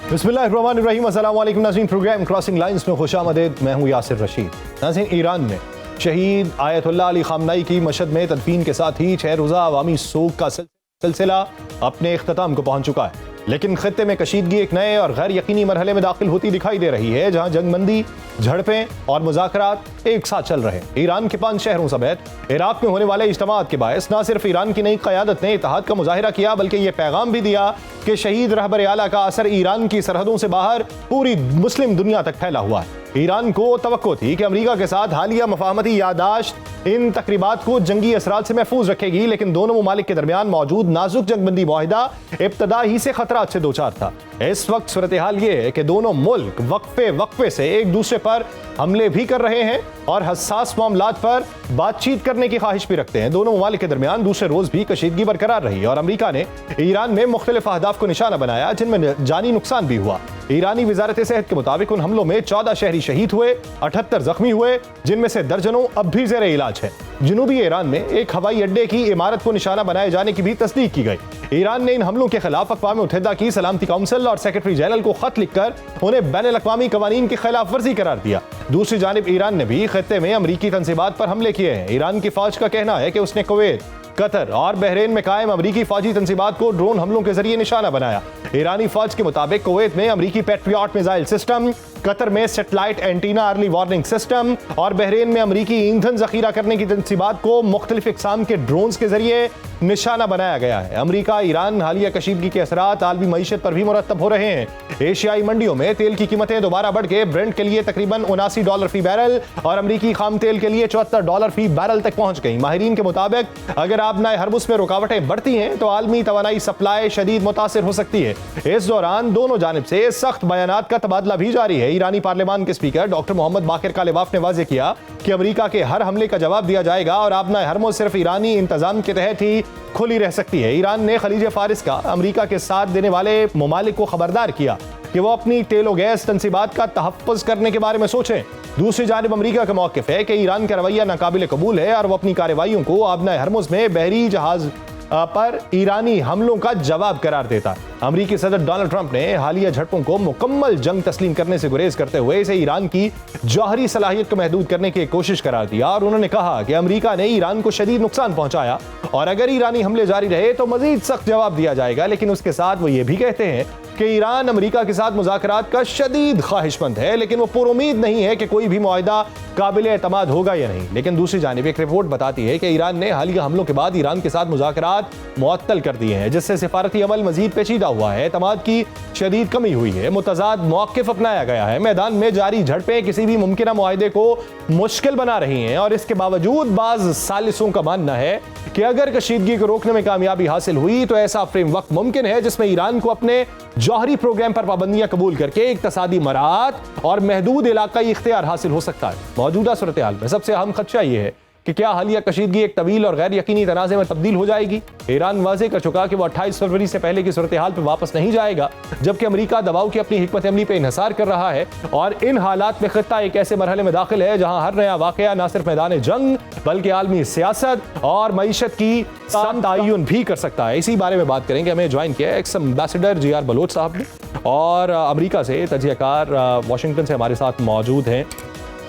बिस्मिल्लाहिर्रहमानिर्रहीम। अस्सलाम वालेकुम नाज़रीन, प्रोग्राम क्रॉसिंग लाइंस में खुशामदीद। मैं हूँ यासिर रशीद। नाज़रीन, ईरान में शहीद आयतुल्लाह अली ख़ामनेई की मशहद में तदफीन के साथ ही 6 रोज़ा अवामी सोग का सिलसिला अपने इख्तिताम को पहुँच चुका है, लेकिन खित्ते में कशीदगी एक नए और गैर यकीनी मरहले में दाखिल होती दिखाई दे रही है, जहां जंगबंदी, झड़पें और मुज़ाकरात एक साथ चल रहे हैं। ईरान के 5 शहरों समेत इराक में होने वाले इज्तिमाअत के बायस न सिर्फ ईरान की नई क़यादत ने इत्तेहाद का मुजाहिरा किया, बल्कि यह पैगाम भी दिया कि शहीद रहबर आला का असर ईरान की सरहदों से बाहर पूरी मुस्लिम दुनिया तक फैला हुआ है। ईरान को तवक्को थी कि अमेरिका के साथ हालिया मफाहमती यादाश्त इन तकरीबात को जंगी असरात से महफूज रखेगी, लेकिन दोनों ममालिक के दरमियान मौजूद नाजुक जंगबंदी मुआहिदा इब्तदा ही से खतरात से दो चार था। इस वक्त सूरत हाल ये है कि दोनों मुल्क वक्फे से एक दूसरे पर हमले भी कर रहे हैं और हसास मामलात पर बातचीत करने की ख्वाहिश भी रखते हैं। दोनों ममालिक के दरमियान दूसरे रोज भी कशीदगी बरकरार रही और अमेरिका ने ईरान में मुख्तलिफ अहदाफ को निशाना बनाया, जिनमें जानी नुकसान भी हुआ। ईरानी वजारत सेहत के मुताबिक उन हमलों में 14 शहरी शहीद हुए, 78 जख्मी हुए, जिनमें से दर्जनों अब भी जेर इलाज है। जनूबी ईरान में एक हवाई अड्डे की इमारत को निशाना बनाए जाने की भी तस्दीक की गई। ईरान ने इन हमलों के खिलाफ अक़वाम मुत्तहिदा की सलामती काउंसिल और सेक्रेटरी जनरल को खत लिखकर उन्हें बैनुल-अक़वामी कवानीन की खिलाफ वर्जी करार दिया। दूसरी जानिब ईरान ने भी खित्ते में अमरीकी तंजीबात पर हमले किए हैं। ईरान की फौज का कहना है कि उसने कुवैत, कतर और बहरीन में कायम अमरीकी फौजी तंजीबात को ड्रोन हमलों के जरिए निशाना बनाया। ईरानी फौज के मुताबिक कुवैत में अमरीकी पैट्रियट मिसाइल सिस्टम, कतर में satellite antenna early warning system और बहरीन में अमरीकी ईंधन जखीरा करने की तंजीबात को मुख्तलिफ इक़साम के ड्रोन्स के जरिए निशाना बनाया गया है। अमरीका ईरान हालिया कशीदगी के असरात आलमी मईशत पर भी मुरतब हो रहे हैं। एशियाई मंडियों में तेल की कीमतें दोबारा बढ़ के ब्रेंट के लिए तकरीबन $79 फी बैरल और अमरीकी खाम तेल के लिए $74 फी बैरल तक पहुंच गई। माहिरीन के मुताबिक अगर आबनाए हरमुज़ में रुकावटें बढ़ती हैं तो आलमी तवानाई सप्लाई शदीद मुतासिर हो सकती है। इस दौरान दोनों जानिब से सख्त बयानात का तबादला भी जारी है। ईरानी पार्लियामान के स्पीकर डॉक्टर मोहम्मद बाकिर कालिबाफ ने वाज़ेह किया कि अमरीका के हर हमले का जवाब दिया जाएगा और आबनाए हरमुज़ सिर्फ ईरानी इंतजाम के तहत ही खुली रह सकती है। ईरान ने खलीज फारिस का अमरीका के साथ देने वाले ममालिक को खबरदार किया कि वो अपनी तेल और गैस तंसीबात का तहफ़्फ़ुज़ करने के बारे में सोचें। दूसरी जानिब अमरीका का मौक़िफ़ है कि ईरान का रवैया नाकाबिल कबूल है और वो अपनी कार्रवाइयों को आबनाए हरमुज़ में बहरी जहाज़ पर ईरानी हमलों का जवाब करार देता है। अमरीकी सदर डोनाल्ड ट्रंप ने हालिया झड़पों को मुकम्मल जंग तस्लीम करने से गुरेज करते हुए इसे ईरान की जौहरी सलाहियत को महदूद करने की कोशिश करार दिया और उन्होंने कहा कि अमरीका ने ईरान को शदीद नुकसान पहुंचाया और अगर ईरानी हमले जारी रहे तो मजीद सख्त जवाब दिया जाएगा। लेकिन उसके साथ वो ये भी कहते हैं कि ईरान अमरीका के साथ मुज़ाकरात का शदीद ख्वाहिशमंद है, लेकिन वो पुरुमीद नहीं है कि कोई भी मुआहिदा काबिल एतमाद होगा या नहीं। लेकिन दूसरी जानिब एक रिपोर्ट बताती है कि ईरान ने हालिया हमलों के बाद ईरान के साथ मुज़ाकरात मुअत्तल कर दिए हैं, जिससे सिफारती अमल मजीद पेचीदा हुआ है, एतमाद की शदीद कमी हुई है, मुतज़ाद मौक़िफ़ अपनाया गया है। मैदान में जारी झड़पें किसी भी मुमकिन मुआहिदे को मुश्किल बना रही हैं और इसके बावजूद बाज़ सालिसों का मानना है कि अगर कशीदगी को रोकने में कामयाबी हासिल हुई तो ऐसा फ्रेम वक्त मुमकिन है जिसमें ईरान को अपने जौहरी प्रोग्राम पर पाबंदियां कबूल करके इक्तसादी मराहत और महदूद इलाकाई इख्तियार हासिल हो सकता है। मौजूदा सूरत हाल में सबसे अहम खदशा यह है कि क्या हालिया कशीदगी एक तवील और गैर यकीनी तनाज़े में तब्दील हो जाएगी। ईरान वाज़ेह कर चुका कि वो 28 फरवरी से पहले की सूरत हाल पर वापस नहीं जाएगा, जबकि अमरीका दबाव की अपनी हिकमत अमली पर इन्हिसार कर रहा है और इन हालात में खित्ता एक ऐसे मरहले में दाखिल है जहां हर नया वाक़या न सिर्फ मैदान जंग बल्कि आलमी सियासत और मईशत की तयन भी कर सकता है। इसी बारे में बात करेंगे। हमें ज्वाइन किया एक्स एम्बेसडर JR बलोच साहब ने और अमरीका से तजियाकार वाशिंगटन से हमारे साथ मौजूद हैं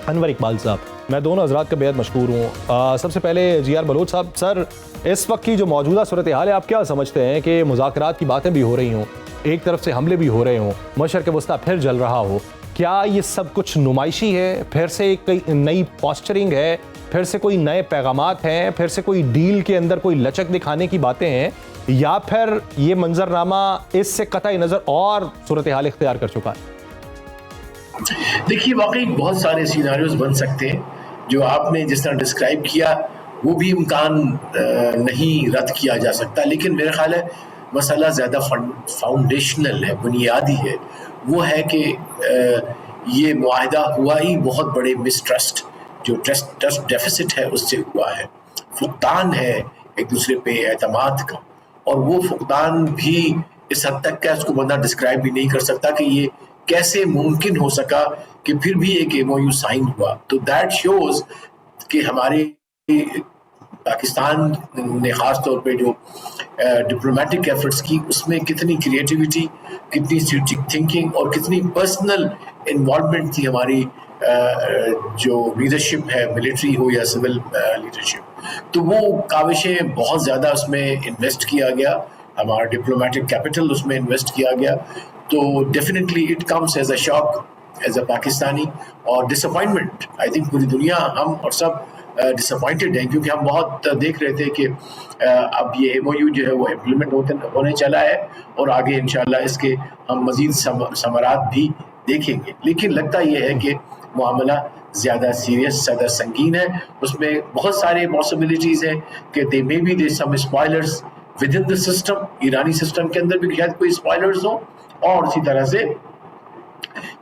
अनवर इकबाल साहब। मैं दोनों हजरात का बेहद मशकूर हूँ। सबसे पहले JR बलोच साहब, सर इस वक्त की जो मौजूदा सूरत हाल है आप क्या समझते हैं कि मुज़ाकरात की बातें भी हो रही हों, एक तरफ से हमले भी हो रहे हों, मशरक़ वस्ता फिर जल रहा हो, क्या ये सब कुछ नुमाइशी है, फिर से कोई नई पोस्चरिंग है, फिर से कोई नए पैगामात हैं, फिर से कोई डील के अंदर कोई लचक दिखाने की बातें हैं, या फिर ये मंजरनामा इससे कतई नज़र और सूरत हाल इख्तियार कर चुका है? देखिए, वाकई बहुत सारे सिनारियोज बन सकते हैं। जो आपने जिस तरह डिस्क्राइब किया वो भी इम्कान नहीं रद्द किया जा सकता, लेकिन मेरा ख्याल है मसला ज़्यादा फाउंडेशनल है, बुनियादी है। वो है कि ये मुआहिदा हुआ ही बहुत बड़े मिसट्रस्ट, जो ट्रस्ट डेफिसिट है उससे हुआ है, फुकदान है एक दूसरे पे एतमाद का, और वो फुकदान भी इस हद तक का उसको बंदा डिस्क्राइब भी नहीं कर सकता कि ये कैसे मुमकिन हो सका कि फिर भी एक MOU साइन हुआ। तो दैट शोज कि हमारे पाकिस्तान ने ख़ास तौर पे जो डिप्लोमेटिक एफर्ट्स की, उसमें कितनी क्रिएटिविटी, कितनी स्ट्रेटेजिक थिंकिंग और कितनी पर्सनल इन्वॉल्वमेंट थी हमारी जो लीडरशिप है, मिलिट्री हो या सिविल लीडरशिप। तो वो काविशें बहुत ज़्यादा उसमें इन्वेस्ट किया गया, हमारा डिप्लोमेटिक कैपिटल उसमें इन्वेस्ट किया गया। तो definitely it comes as a shock as a Pakistani और डिसअपॉइंटमेंट। आई थिंक पूरी दुनिया, हम और सब डिसअपॉइंटेड हैं, क्योंकि हम बहुत देख रहे थे कि अब ये एमओयू जो है वो इम्प्लीमेंट होने चला है और आगे इंशाल्लाह इसके हम मजीद समरात भी देखेंगे। लेकिन लगता ये है कि मामला ज़्यादा सीरियस, ज़्यादा संगीन है। उसमें बहुत सारे पॉसिबिलिटीज़ हैं कि they may be there some spoilers within the system, ईरानी सिस्टम के अंदर भी शायद कोई स्पॉयलर्स हो, और इसी तरह से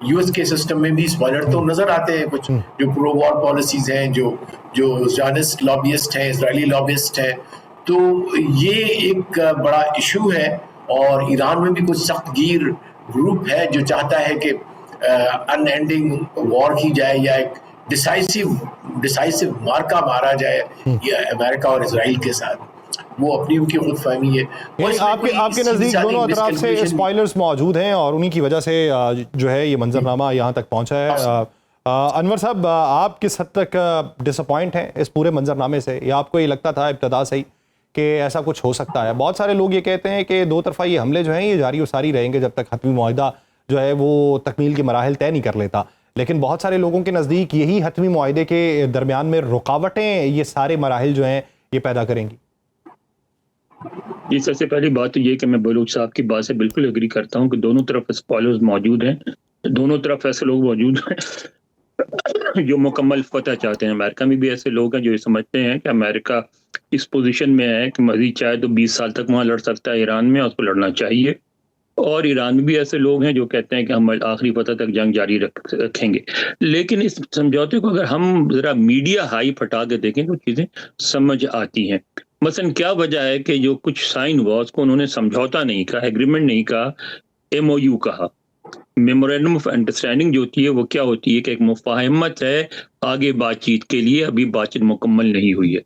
यूएस के सिस्टम में भी स्पॉयलर तो नजर आते हैं कुछ, जो प्रो वॉर पॉलिसीज हैं, जो ज़ायनिस्ट लॉबियस्ट हैं, इजरायली लॉबियस्ट हैं। तो ये एक बड़ा इशू है, और ईरान में भी कुछ सख्तगीर ग्रुप है जो चाहता है कि अनएंडिंग वॉर की जाए या एक डिसाइसिव मार्का मारा जाए या अमेरिका और इजराइल के साथ। वो अपनी उनकी खुद फहमी है। आपके नजदीक दोनों तरफ से स्पॉयलर्स मौजूद हैं और उन्हीं की वजह से जो है ये मंजरनामा यहाँ तक पहुँचा है। अनवर साहब, आप किस हद तक डिसअपॉइंट हैं इस पूरे मंजरनामे से, या आपको ये लगता था इब्तदा से ही कि ऐसा कुछ हो सकता है? बहुत सारे लोग ये कहते हैं कि दो तरफा ये हमले जो हैं ये जारी और सारी रहेंगे जब तक हतमी मुआहिदा जो है वो तकमील के मराहिल तय नहीं कर लेता। लेकिन बहुत सारे लोगों के नज़दीक यही हतमी मुआहिदे के दरमियान में रुकावटें ये सारे मराहिल जो हैं ये पैदा करेंगी। ये सबसे पहली बात तो ये कि मैं बलूच साहब की बात से बिल्कुल एग्री करता हूँ कि दोनों तरफ स्पॉयलर्स मौजूद हैं, दोनों तरफ ऐसे लोग मौजूद हैं जो मुकम्मल फतह चाहते हैं। अमेरिका में भी ऐसे लोग हैं जो ये समझते हैं कि अमेरिका इस पोजीशन में है कि मजीद चाहे तो 20 साल तक वहाँ लड़ सकता है ईरान में, और उसको लड़ना चाहिए। और ईरान में भी ऐसे लोग हैं जो कहते हैं कि हम आखिरी फतह तक जंग जारी रखेंगे। लेकिन इस समझौते को अगर हम जरा मीडिया हाई फटा के देखें तो चीज़ें समझ आती हैं। मसलन क्या वजह है कि जो कुछ साइन हुआ उसको उन्होंने समझौता नहीं कहा, एग्रीमेंट नहीं कहा, एमओयू कहा। मेमोरेंडम ऑफ अंडरस्टैंडिंग जो होती है वो क्या होती है कि एक मुफाहमत है आगे बातचीत के लिए, अभी बातचीत मुकम्मल नहीं हुई है।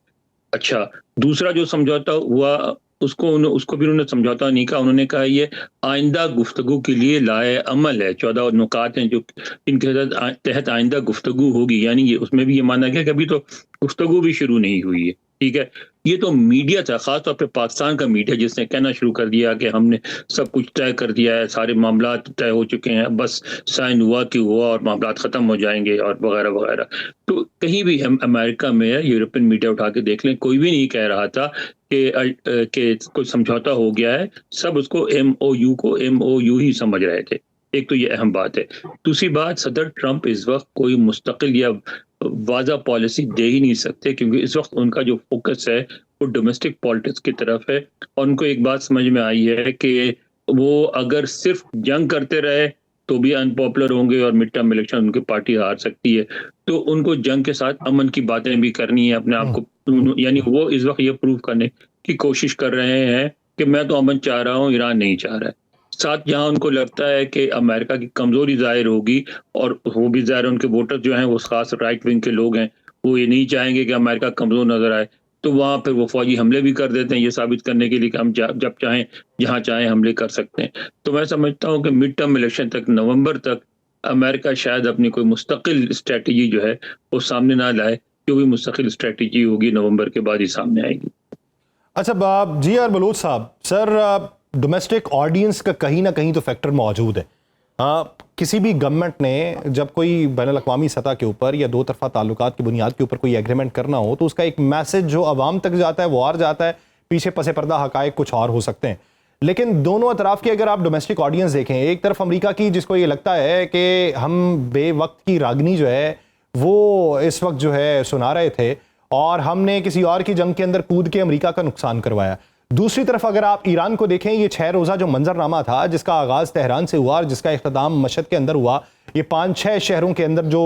अच्छा, दूसरा जो समझौता हुआ उसको भी उन्होंने समझौता नहीं कहा, उन्होंने कहा ये आइंदा गुफ्तगू के लिए लाए अमल है। 14 नुकात हैं जो इनके तहत आइंदा गुफ्तगू होगी, यानी ये उसमें भी ये माना गया कि अभी तो गुफ्तगू भी शुरू नहीं हुई है। ठीक है, ये तो मीडिया था, खासतौर पे पाकिस्तान का मीडिया, जिसने कहना शुरू कर दिया कि हमने सब कुछ तय कर दिया है, सारे मामला तय हो चुके हैं, बस साइन हुआ कि हुआ और मामला खत्म हो जाएंगे और वगैरह वगैरह। तो कहीं भी हम अमेरिका में यूरोपियन मीडिया उठा के देख लें, कोई भी नहीं कह रहा था कि कोई समझौता हो गया है। सब उसको एमओयू ही समझ रहे थे। एक तो ये अहम बात है। दूसरी बात, सदर ट्रंप इस वक्त कोई मुस्तकिल या वाज़ा पॉलिसी दे ही नहीं सकते, क्योंकि इस वक्त उनका जो फोकस है वो डोमेस्टिक पॉलिटिक्स की तरफ है। और उनको एक बात समझ में आई है कि वो अगर सिर्फ जंग करते रहे तो भी अनपॉपुलर होंगे और मिड टर्म इलेक्शन उनकी पार्टी हार सकती है। तो उनको जंग के साथ अमन की बातें भी करनी है अपने आप को, यानी वो इस वक्त ये प्रूव करने की कोशिश कर रहे हैं कि मैं तो अमन चाह रहा हूँ, ईरान नहीं चाह रहा है। साथ जहां उनको लगता है कि अमेरिका की कमजोरी जाहिर होगी, और वो भी जाहिर उनके वोटर जो हैं वो खास राइट विंग के लोग हैं, वो ये नहीं चाहेंगे कि अमेरिका कमजोर नजर आए, तो वहां फिर वो फौजी हमले भी कर देते हैं, ये साबित करने के लिए कि हम जब चाहें जहां चाहें हमले कर सकते हैं। तो मैं समझता हूँ कि मिड टर्म इलेक्शन तक, नवंबर तक, अमेरिका शायद अपनी कोई मुस्तकिल स्ट्रेटजी जो है वो सामने ना लाए। जो भी मुस्तकिल स्ट्रेटजी होगी नवंबर के बाद ही सामने आएगी। अच्छा जी आर बलूच साहब, सर डोमेस्टिक ऑडियंस का कहीं ना कहीं तो फैक्टर मौजूद है। किसी भी गवर्नमेंट ने जब कोई बैनुल-अक़वामी सतह के ऊपर या दो तरफा ताल्लुकात की बुनियाद के ऊपर कोई एग्रीमेंट करना हो तो उसका एक मैसेज जो अवाम तक जाता है वो और जाता है, पीछे पसे पर्दा हकायक कुछ और हो सकते हैं। लेकिन दोनों तरफ की अगर आप डोमेस्टिक ऑडियंस देखें, एक तरफ अमेरिका की जिसको ये लगता है कि हम बेवक्त की रागनी जो है वो इस वक्त जो है सुना रहे थे और हमने किसी और की जंग के अंदर कूद के अमेरिका का नुकसान करवाया। दूसरी तरफ अगर आप ईरान को देखें, ये 6 रोज़ा जो मंजरनामा था जिसका आगाज़ तेहरान से हुआ और जिसका इख्तिताम मशहद के अंदर हुआ, ये 5-6 शहरों के अंदर जो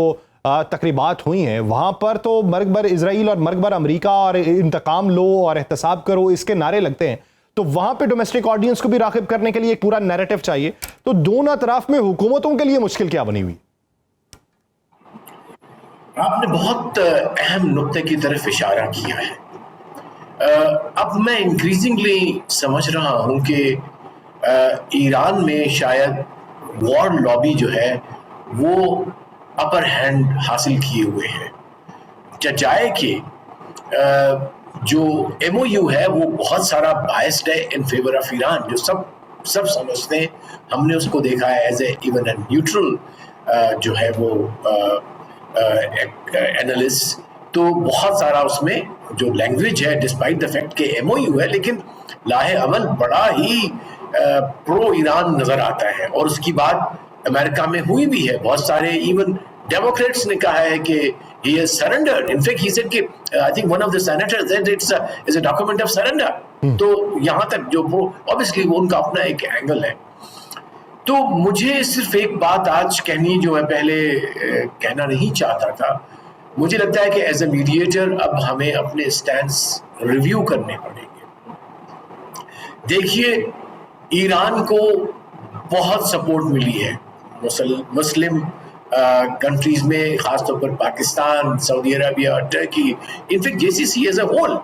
तकरीबात हुई हैं वहाँ पर तो मर्गबर इजराइल और मर्गबर अमेरिका और इंतकाम लो और एहतसाब करो इसके नारे लगते हैं। तो वहाँ पे डोमेस्टिक ऑडियंस को भी राग़िब करने के लिए एक पूरा नैरेटिव चाहिए। तो दोनों तरफ में हुकूमतों के लिए मुश्किल क्या बनी हुई? आपने बहुत अहम नुक्ते की तरफ इशारा किया है। अब मैं इंक्रीजिंगली समझ रहा हूं कि ईरान में शायद वॉर लॉबी जो है वो अपर हैंड हासिल किए हुए है। जाए कि जो MOU है वो बहुत सारा बायस्ड है इन फेवर ऑफ ईरान, जो सब समझते हैं। हमने उसको देखा है as a even a neutral जो है वो एनालिस्ट। तो बहुत सारा उसमें जो लैंग्वेज है डिस्पाइट द फैक्ट के MOU है, लेकिन लाहे अमल बड़ा ही प्रो ईरान नजर आता है। और उसकी बात अमेरिका में हुई भी है। बहुत सारे इवन डेमोक्रेट्स ने कहा है कि he has surrendered. In fact, he said कि I think one of the senators said it's a document of surrender. तो यहाँ तक जो obviously वो उनका अपना एक एंगल है। तो मुझे सिर्फ एक बात आज कहनी जो मैं पहले कहना नहीं चाहता था। मुझे लगता है कि एज ए मीडिएटर अब हमें अपने स्टैंड्स रिव्यू करने पड़ेंगे। देखिए, ईरान को बहुत सपोर्ट मिली है मुस्लिम कंट्रीज में, खासतौर पर Pakistan, Saudi Arabia, Turkey, in fact JCC as a whole.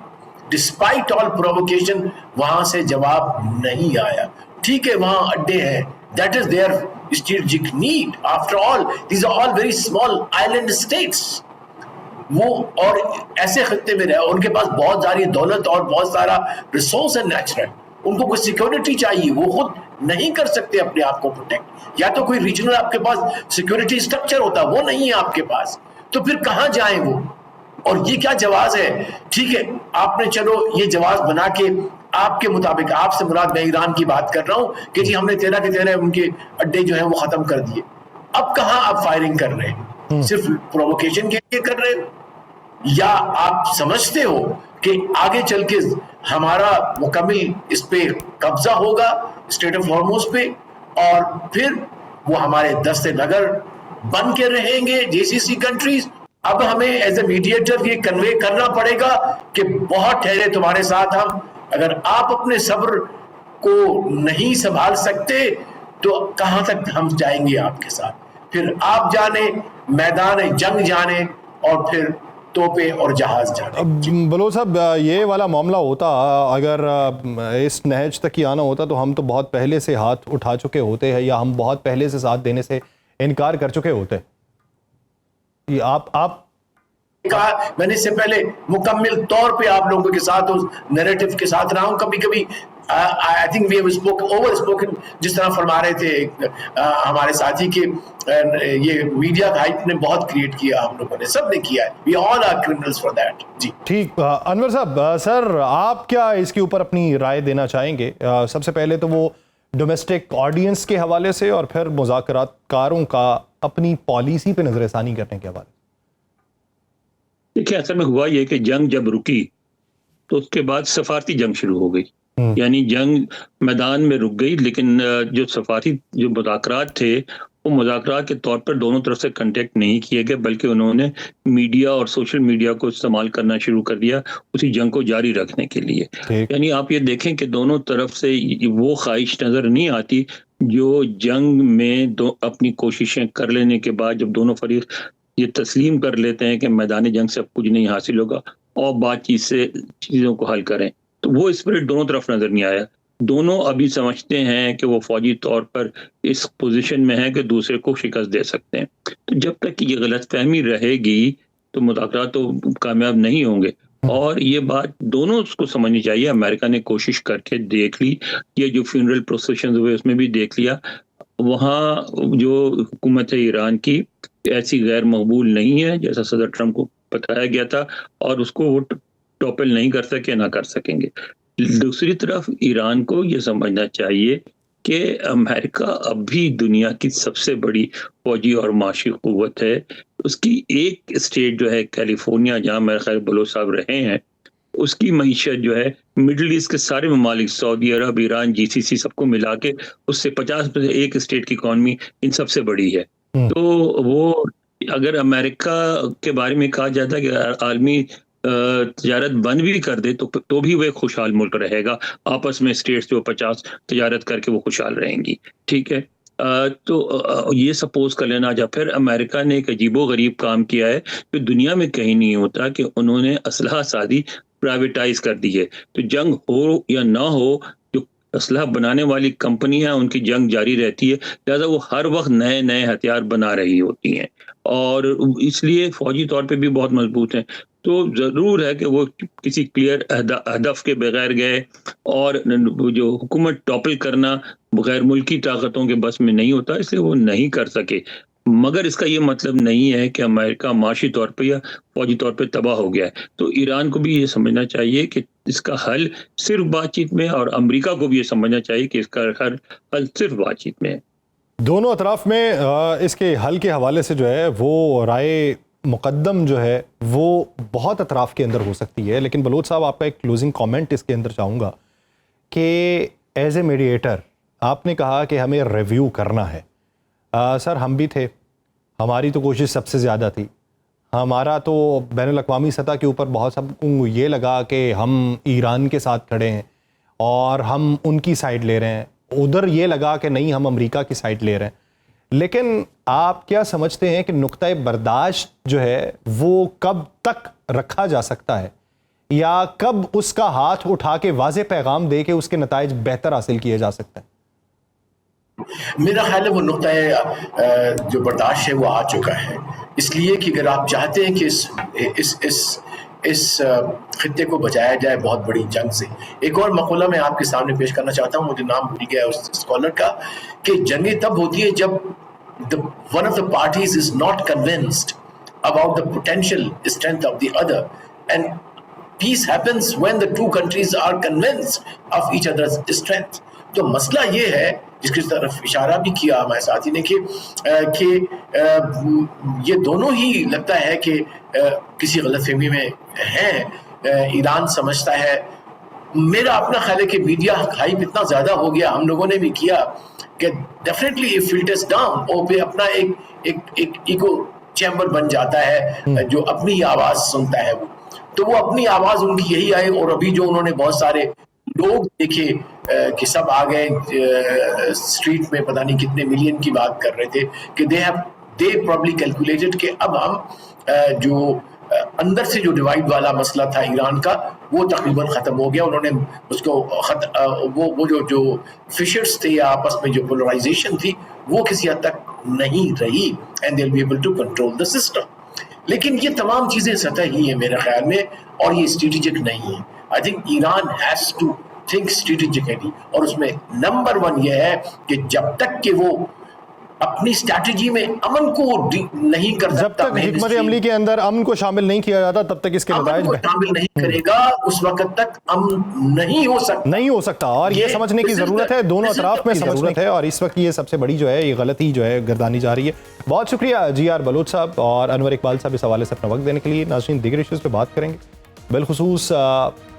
Despite all provocation वहां से जवाब नहीं आया। ठीक है, वहां अड्डे हैं, that is their strategic need. After all these are all very small island states. वो और ऐसे खत्ते में रहे, उनके पास बहुत सारी दौलत और बहुत सारा रिसोर्स है नेचुरल। उनको कोई सिक्योरिटी चाहिए, वो खुद नहीं कर सकते अपने आप को प्रोटेक्ट। या तो कोई रीजनल आपके पास सिक्योरिटी स्ट्रक्चर होता, वो नहीं है आपके पास, तो फिर कहां जाए वो? और ये क्या जवाब है? ठीक है, आपने चलो ये जवाब बना के आपके मुताबिक, आपसे मुराद मैं ईरान की बात कर रहा हूं कि जी हमने 13 के 13 उनके अड्डे जो है वो खत्म कर दिए। अब कहां आप फायरिंग कर रहे हैं? सिर्फ प्रोवोकेशन के लिए कर रहे हो, या आप समझते हो कि आगे चल के हमारा मुकम्मल इस पे कब्जा होगा स्ट्रेट ऑफ हॉर्मुज पे, और फिर वो हमारे दस्ते नगर बन के रहेंगे JCC कंट्रीज? अब हमें एज ए मीडिएटर ये कन्वे करना पड़ेगा कि बहुत ठहरे तुम्हारे साथ हम। अगर आप अपने सब्र को नहीं संभाल सकते तो कहां तक हम जाएंगे आपके साथ? फिर आप जाने, मैदान जंग जाने, और फिर तोपे और जहाज जाने। बलोच साहब, ये वाला मामला होता, अगर इस नहज तक ही आना होता तो हम तो बहुत पहले से हाथ उठा चुके होते हैं, या हम बहुत पहले से साथ देने से इनकार कर चुके होते। ये आप कहा, मैंने इससे पहले मुकम्मल तौर पे आप लोगों के साथ उस नैरेटिव के साथ रहा हूं। कभी कभी I think we have over spoken, जिस तरह फरमा रहे थे हमारे साथी के, ये मीडिया का हाइप ने बहुत क्रिएट किया, हम लोगों ने, सब ने किया है। We all are criminals for that. जी ठीक। अनवर साहब, सर आप क्या इसके ऊपर अपनी राय देना चाहेंगे? सबसे पहले तो वो डोमेस्टिक ऑडियंस के हवाले से, और फिर मुज़ाकरातकारों का अपनी पॉलिसी पे नजरसानी करने के हवाले। देखिए, असल में हुआ ये कि जंग जब रुकी तो उसके बाद सफारती जंग शुरू हो गई। यानी जंग मैदान में रुक गई, लेकिन जो सफारती जो मुज़ाकरात थे वो मुज़ाकरात के तौर पर दोनों तरफ से कांटेक्ट नहीं किए गए, बल्कि उन्होंने मीडिया और सोशल मीडिया को इस्तेमाल करना शुरू कर दिया उसी जंग को जारी रखने के लिए। यानी आप ये देखें कि दोनों तरफ से वो ख्वाहिश नजर नहीं आती जो जंग में अपनी कोशिशें कर लेने के बाद जब दोनों फरीक ये तस्लीम कर लेते हैं कि मैदानी जंग से अब कुछ नहीं हासिल होगा और बातचीत से चीज़ों को हल करें, तो वो स्पिरिट दोनों तरफ नजर नहीं आया। दोनों अभी समझते हैं कि वो फौजी तौर पर इस पोजीशन में है कि दूसरे को शिकस्त दे सकते हैं। तो जब तक ये गलतफहमी रहेगी तो मुज़ाकरात तो कामयाब नहीं होंगे। और ये बात दोनों को समझनी चाहिए। अमेरिका ने कोशिश करके देख ली, ये जो फ्यूनरल प्रोसेशन हुए उसमें भी देख लिया, वहाँ जो हुकूमत है ईरान की ऐसी गैर मकबूल नहीं है जैसा सदर ट्रंप को बताया गया था, और उसको वो टॉपल नहीं कर सके, ना कर सकेंगे। दूसरी तरफ ईरान को ये समझना चाहिए कि अमेरिका अब भी दुनिया की सबसे बड़ी फौजी और माशी कुव्वत है। उसकी एक स्टेट जो है कैलिफोर्निया, जहाँ मेरे ख्याल बलोच साहब रहे हैं, उसकी मईशत जो है मिडिल ईस्ट के सारे ममालिक, सऊदी अरब, ईरान, GCC सबको मिला के उससे 50% एक स्टेट की इकॉनमी इन सबसे बड़ी है। तो वो अगर अमेरिका के बारे में कहा जाता है कि आलमी तजारत बंद भी कर दे तो भी वह खुशहाल मुल्क रहेगा। आपस में स्टेट्स जो 50 तजारत करके वो खुशहाल रहेंगी। ठीक है, तो ये सपोज कर लेना। जब फिर अमेरिका ने एक अजीबो गरीब काम किया है जो दुनिया में कहीं नहीं होता कि उन्होंने असलहा सादी प्राइवेटाइज कर दी है। तो जंग हो या ना हो, जो असलहा बनाने वाली कंपनी है उनकी जंग जारी रहती है, लिहाजा वो हर वक्त नए नए हथियार बना रही होती हैं और इसलिए फौजी तौर पे भी बहुत मजबूत हैं। तो जरूर है कि वो किसी क्लियर हदफ के बगैर गए और जो हुकूमत टॉपल करना बगैर मुल्की ताकतों के बस में नहीं होता, इसलिए वो नहीं कर सके। मगर इसका ये मतलब नहीं है कि अमेरिका माशी तौर पे या फौजी तौर पे तबाह हो गया है। तो ईरान को भी ये समझना चाहिए कि इसका हल सिर्फ बातचीत में, और अमेरिका को भी ये समझना चाहिए कि इसका हल सिर्फ बातचीत में है। दोनों अतराफ में इसके हल के हवाले से जो है वो राय मुकद्दम जो है वो बहुत अतराफ के अंदर हो सकती है, लेकिन बलोच साहब आपका एक क्लोजिंग कमेंट इसके अंदर चाहूँगा कि एज ए मीडिएटर आपने कहा कि हमें रिव्यू करना है। सर हम भी थे, हमारी तो कोशिश सबसे ज़्यादा थी, हमारा तो बैनुल-अक़वामी सतह के ऊपर बहुत सबको ये लगा कि हम ईरान के साथ खड़े हैं और हम उनकी साइड ले रहे हैं, उधर ये लगा कि नहीं हम अमेरिका की साइड ले रहे हैं। लेकिन आप क्या समझते हैं कि नुक्ता बर्दाश्त जो है वो कब तक रखा जा सकता है, या कब उसका हाथ उठा के वाज़े पैगाम दे के उसके नताइज बेहतर हासिल किए जा सकते हैं? मेरा ख्याल है वो नुक्ता जो बर्दाश्त है वो आ चुका है, इसलिए कि अगर आप चाहते हैं कि इस खित्ते को बचाया जाए बहुत बड़ी जंग से। एक और मक़ूला मैं आपके सामने पेश करना चाहता हूँ, मुझे नाम भूल गया उस स्कॉलर का, कि जंगें तब होती है जब one of the parties is not convinced about the potential strength of the other, and peace happens when the two countries are convinced of each other's strength. तो मसला ये है जिसकी तरफ इशारा भी किया हमारे साथी ने कि ये दोनों ही लगता है कि किसी गलतफहमी में हैं। ईरान समझता है, मेरा अपना ख्याल है कि मीडिया हाइप इतना ज्यादा हो गया, हम लोगों ने भी किया, कि डेफिनेटली इट फिल्टर्स डाउन और पे अपना एक इको चैम्बर बन जाता है जो अपनी ही आवाज सुनता है। तो वो अपनी आवाज उनकी यही आई, और अभी जो उन्होंने बहुत सारे लोग देखे कि सब आ गए स्ट्रीट में, पता नहीं कितने मिलियन की बात कर रहे थे, कि दे प्रोबब्ली कैलकुलेटेड कि अब हम जो अंदर से जो डिवाइड वाला मसला था ईरान का वो तकरीबन खत्म हो गया। उन्होंने उसको वो जो फिशर्स थे या आपस में जो पोलराइजेशन थी वो किसी हद तक नहीं रही, and they will be able to control the system. लेकिन ये तमाम चीजें सतह ही है मेरे ख्याल में, और ये स्ट्रेटेजिक नहीं है। I think Iran has to think strategically, और उसमें नंबर 1 ये है कि जब तक कि वो अपनी स्ट्रैटेजी में अमन को नहीं कर सकता, जब तक हिकमत अमली के अंदर अमन को शामिल नहीं किया जाता तब तक इसके नताइज शामिल नहीं करेगा, उस वक्त तक अमन नहीं हो सकता। और ये समझने की जरूरत है, दोनों अतराफ में जरूरत है, और इस वक्त ये सबसे बड़ी जो है ये गलती जो है गर्दानी जा रही है। बहुत शुक्रिया GR बलोच साहब और अनवर इकबाल साहब इस हवाले से अपना वक्त देने के लिए। नाज़रीन, दीगर इश्यूज़ पे बात करेंगे, बिलखुसूस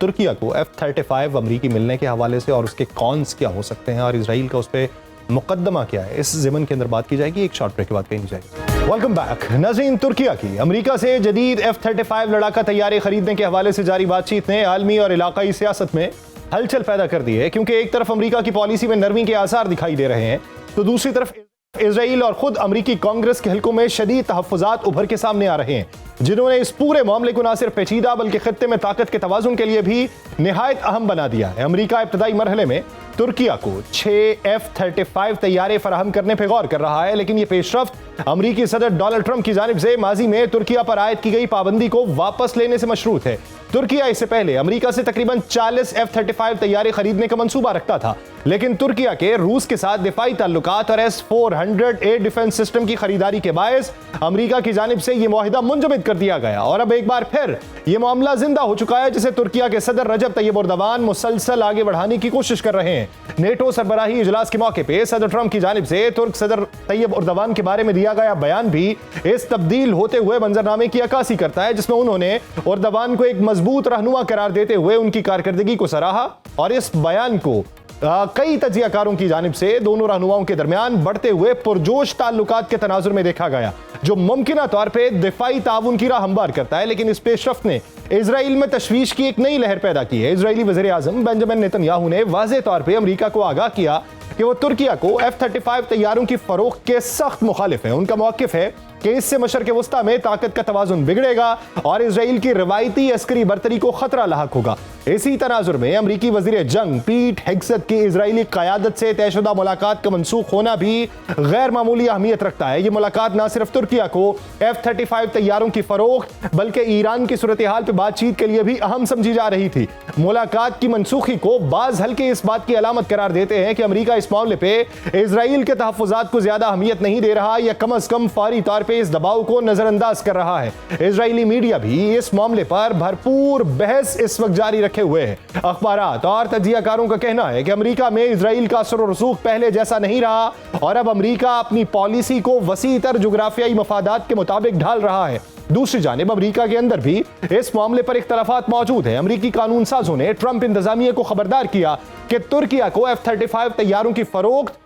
तुर्किया को F-35 अमरीकी मिलने के हवाले से और उसके कॉन्स क्या हो सकते हैं और इसराइल का उस पर मुकद्दमा क्या है, इस ज़िमन के अंदर बात की जाएगी। एक शॉर्ट ब्रेक के बाद कहीं जाएगी। Welcome back. नाज़रीन, तुर्किया की अमेरिका से जदीद F-35 लड़ाका तैयारे खरीदने के हवाले से जारी बातचीत ने आलमी और इलाकाई सियासत में हलचल पैदा कर दी है, क्योंकि एक तरफ अमेरिका की पॉलिसी में नरमी के आसार दिखाई दे रहे हैं, तो दूसरी तरफ इसराइल और खुद अमेरिकी कांग्रेस के हलकों में शदीद तहफ़्फ़ुज़ात उभर के सामने आ रहे हैं, जिन्होंने इस पूरे मामले को न सिर्फ पेचीदा बल्कि खित्ते में ताकत के तवाज़ुन के लिए भी निहायत अहम बना दिया है। अमेरिका इब्तदाई मरहले में तुर्किया को 6 F-35 तैयारे फराहम करने पर गौर कर रहा है, लेकिन ये पेशरफ्त अमेरिकी सदर डोनाल्ड ट्रंप की जानिब से माजी में तुर्किया पर आयद की गई पाबंदी को वापस लेने से मशरूत है। तुर्किया इससे पहले अमेरिका से तकरीबन 40 F-35 तैयारे खरीदने का मंसूबा रखता था, लेकिन तुर्किया के रूस के साथ दिफाई ताल्लुकात और S-400 एयर डिफेंस सिस्टम की खरीदारी के बायस अमेरिका की जानिब से यह मुआहिदा मुंजमद कर दिया गया, और अब एक बार फिर यह मामला जिंदा हो चुका है, जिसे तुर्किया के सदर रजब तैयब एर्दोगान मुसलसल आगे बढ़ाने की कोशिश कर रहे हैं। नेटो सरबराही इजलास के मौके पर सदर ट्रंप की जानिब से तुर्क सदर तैयब एर्दोगान के बारे में दिया गया बयान भी इस तब्दील होते हुए मंजरनामे की अक्कासी करता है, जिसमें उन्होंने एर्दोगान को एक मजबूत रहनुमा करार देते हुए उनकी कारकर्दगी को सराहा, और इस बयान को कई तजियाकारों की जानिब से दोनों रहनुमाओं के दरमियान बढ़ते हुए पुरजोश ताल्लुकात के तनाजुर में देखा गया, जो मुमकिना तौर पर दिफाई ताउन की राह हमवार करता है। लेकिन इस पेशरफ्त ने इसराइल में तशवीश की एक नई लहर पैदा की है। इजरायली वज़ीर आज़म बेंजामिन नेतन्याहू ने वाज़ेह तौर पर अमेरिका को आगाह किया कि वो तुर्किया को F-35 तैयारों की फरोख्त के सख्त मुखालिफ है। उनका मौक़िफ़ है कि इससे मशरक़ वस्ता में ताकत का तवाज़ुन बिगड़ेगा और इजराइल की रवायती अस्करी बरतरी को खतरा लाहक होगा। इसी तनाजुर में अमरीकी वज़ीर जंग पीट हेग्सेथ की इजरायली क़यादत से तयशुदा मुलाकात का मनसूख होना भी गैर मामूली अहमियत रखता है। ये मुलाकात न सिर्फ तुर्किया को F-35 तैयारों की फरोख्त बल्कि ईरान की सूरत हाल पर बातचीत के लिए भी अहम समझी जा रही थी। मुलाकात की मनसूखी को बाज़ हल्के इस बात की अलामत करार देते हैं कि अमरीका इस मामले पर इजराइल के तहफ़्फ़ुज़ात को ज़्यादा अहमियत नहीं दे रहा या कम अज़ कम फौरी तौर पर इस दबाव को नज़रअंदाज कर रहा है। इजरायली मीडिया भी इस मामले पर भरपूर बहस इस वक्त जारी रखे हुए हैं। अखबारात और तज्जियाकारों का कहना है कि अमेरिका में इजराइल का असर और रसूख पहले जैसा नहीं रहा और अब अमेरिका अपनी पॉलिसी को वसीतर जुग्राफियाई मफादात के मुताबिक ढाल रहा है। दूसरी जानिब अमेरिका के अंदर भी इस मामले पर इख्तलाफात मौजूद है। अमेरिकी कानून साजों ने ट्रंप इंतजामिया को खबरदार किया कि तुर्किया को F-35 तैयारों की फरोख्त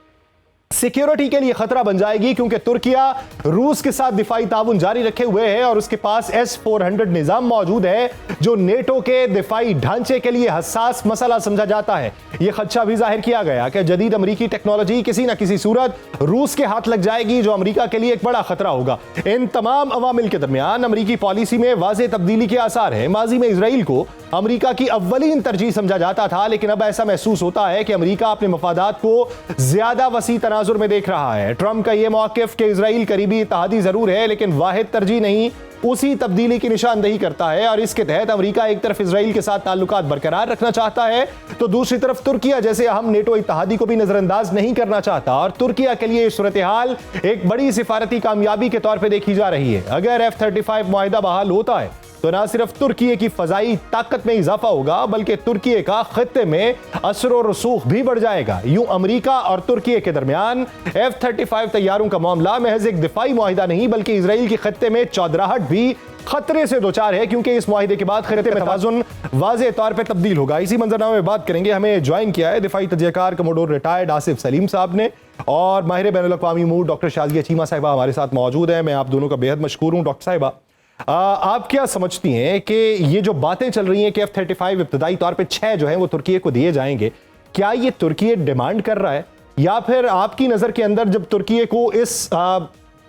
सिक्योरिटी के लिए खतरा बन जाएगी, क्योंकि तुर्किया रूस के साथ दिफाई ताउन जारी रखे हुए है और उसके पास S-400 निजाम मौजूद है जो नेटो के दिफाई ढांचे के लिए हसास मसला समझा जाता है। यह खदशा भी जाहिर किया गया कि जदीद अमरीकी टेक्नोलॉजी किसी न किसी सूरत रूस के हाथ लग जाएगी, जो अमरीका के लिए एक बड़ा खतरा होगा। इन तमाम अवामिल के दरमियान अमरीकी पॉलिसी में वाज़ेह तब्दीली के आसार हैं। माजी में इजराइल को अमरीका की अव्वलीन तरजीह समझा जाता था, लेकिन अब ऐसा महसूस होता है कि अमरीका अपने मफादात को ज्यादा वसी तनाजुर में देख रहा है। ट्रंप का यह मौक़िफ़ कि इजराइल करीबी इत्तेहादी जरूर है लेकिन वाहिद तरजीह नहीं, उसी तब्दीली की निशानदही करता है और इसके तहत अमेरिका एक तरफ इजराइल के साथ ताल्लुकात बरकरार रखना चाहता है तो दूसरी तरफ तुर्किया जैसे अहम नेटो इत्तेहादी को भी नजरअंदाज नहीं करना चाहता और तुर्किया के लिए सूरत हाल एक बड़ी सिफारती कामयाबी के तौर पर देखी जा रही है। अगर F-35 मुआहिदा बहाल होता है तो न सिर्फ तुर्की की फजाई ताकत में इजाफा होगा बल्कि तुर्की का खत्ते में असर और रसूख भी बढ़ जाएगा। यूं अमेरिका और तुर्की के दरमियान F-35 तैयारों का मामला महज एक दिफाई मुआहिदा नहीं बल्कि इजराइल की खत्ते में चौधराहट भी खतरे से दो चार है, क्योंकि इस मुआहिदे के बाद खत्ते में तवाज़ुन वाज़े तौर पर तब्दील होगा। इसी मंजरनामे में बात करेंगे। हमें ज्वाइन किया है दिफाई तज्जियाकार कमोडोर रिटायर्ड आसिफ सलीम साहब ने और माहिर बैनुल-अक़वामी उमूर डॉक्टर शाज़िया चीमा साहिबा हमारे साथ मौजूद हैं। मैं आप दोनों का बेहद मशकूर हूँ। डॉक्टर साहिबा, आप क्या समझती हैं कि ये जो बातें चल रही हैं कि F-35 इब्तदाई तौर पे 6 जो हैं वो तुर्की को दिए जाएंगे, क्या ये तुर्की डिमांड कर रहा है या फिर आपकी नज़र के अंदर जब तुर्की को इस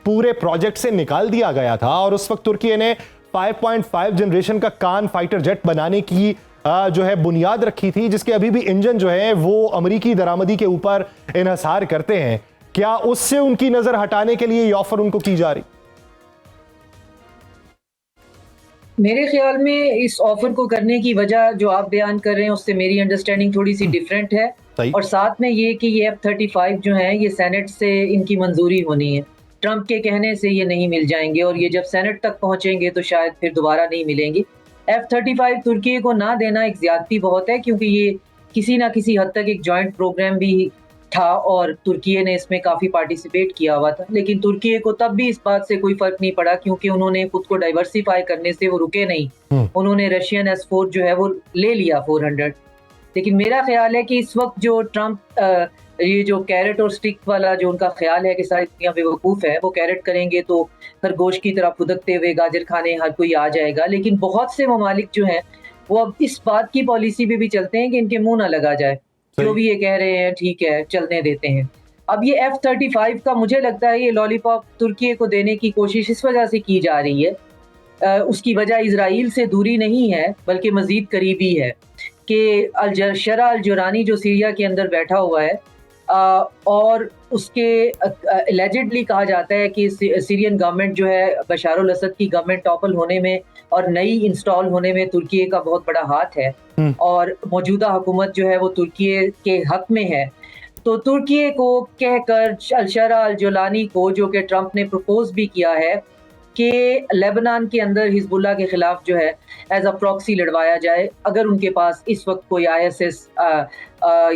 पूरे प्रोजेक्ट से निकाल दिया गया था और उस वक्त तुर्की ने 5.5 जनरेशन का कान फाइटर जेट बनाने की जो है बुनियाद रखी थी, जिसके अभी भी इंजन जो है वो अमरीकी दरामदी के ऊपर इन्हसार करते हैं, क्या उससे उनकी नज़र हटाने के लिए ये ऑफर उनको की जा रही? मेरे ख्याल में इस ऑफर को करने की वजह जो आप बयान कर रहे हैं उससे मेरी अंडरस्टैंडिंग थोड़ी सी डिफरेंट है और साथ में ये कि ये F-35 जो है ये सेनेट से इनकी मंजूरी होनी है, ट्रंप के कहने से ये नहीं मिल जाएंगे और ये जब सेनेट तक पहुंचेंगे तो शायद फिर दोबारा नहीं मिलेंगे। F-35 तुर्की को ना देना एक ज्यादती बहुत है, क्योंकि ये किसी ना किसी हद तक एक जॉइंट प्रोग्राम भी था और तुर्की ने इसमें काफ़ी पार्टिसिपेट किया हुआ था, लेकिन तुर्की को तब भी इस बात से कोई फर्क नहीं पड़ा क्योंकि उन्होंने खुद को डाइवर्सिफाई करने से वो रुके नहीं। उन्होंने रशियन S-4 जो है वो ले लिया 400। लेकिन मेरा ख्याल है कि इस वक्त जो ट्रंप ये जो कैरेट और स्टिक वाला जो उनका ख्याल है कि सारी दुनिया बेवकूफ़ है, वो कैरेट करेंगे तो खरगोश की तरह फुदकते हुए गाजर खाने हर कोई आ जाएगा। लेकिन बहुत से ममालिक जो हैं वो अब इस बात की पॉलिसी पे भी चलते हैं कि इनके मुंह ना लगा जाए, जो भी ये कह रहे हैं ठीक है चलने देते हैं। अब ये F-35 का मुझे लगता है ये लॉलीपॉप तुर्की को देने की कोशिश इस वजह से की जा रही है, उसकी वजह इजराइल से दूरी नहीं है बल्कि मजीद करीबी है कि अल-शरा अल-जुरानी जो सीरिया के अंदर बैठा हुआ है और उसके एलिजिडली कहा जाता है कि सीरियन गवर्नमेंट जो है बशार अल-असद की गवर्नमेंट टॉपल होने में और नई इंस्टॉल होने में तुर्की का बहुत बड़ा हाथ है और मौजूदा हुकूमत जो है वो तुर्की के हक में है। तो तुर्की को कहकर अल-शरा अल-जुलानी को, जो कि ट्रंप ने प्रपोज भी किया है कि लेबनान के अंदर हिजबुल्लाह के खिलाफ जो है एज अ प्रॉक्सी लड़वाया जाए, अगर उनके पास इस वक्त कोई ISS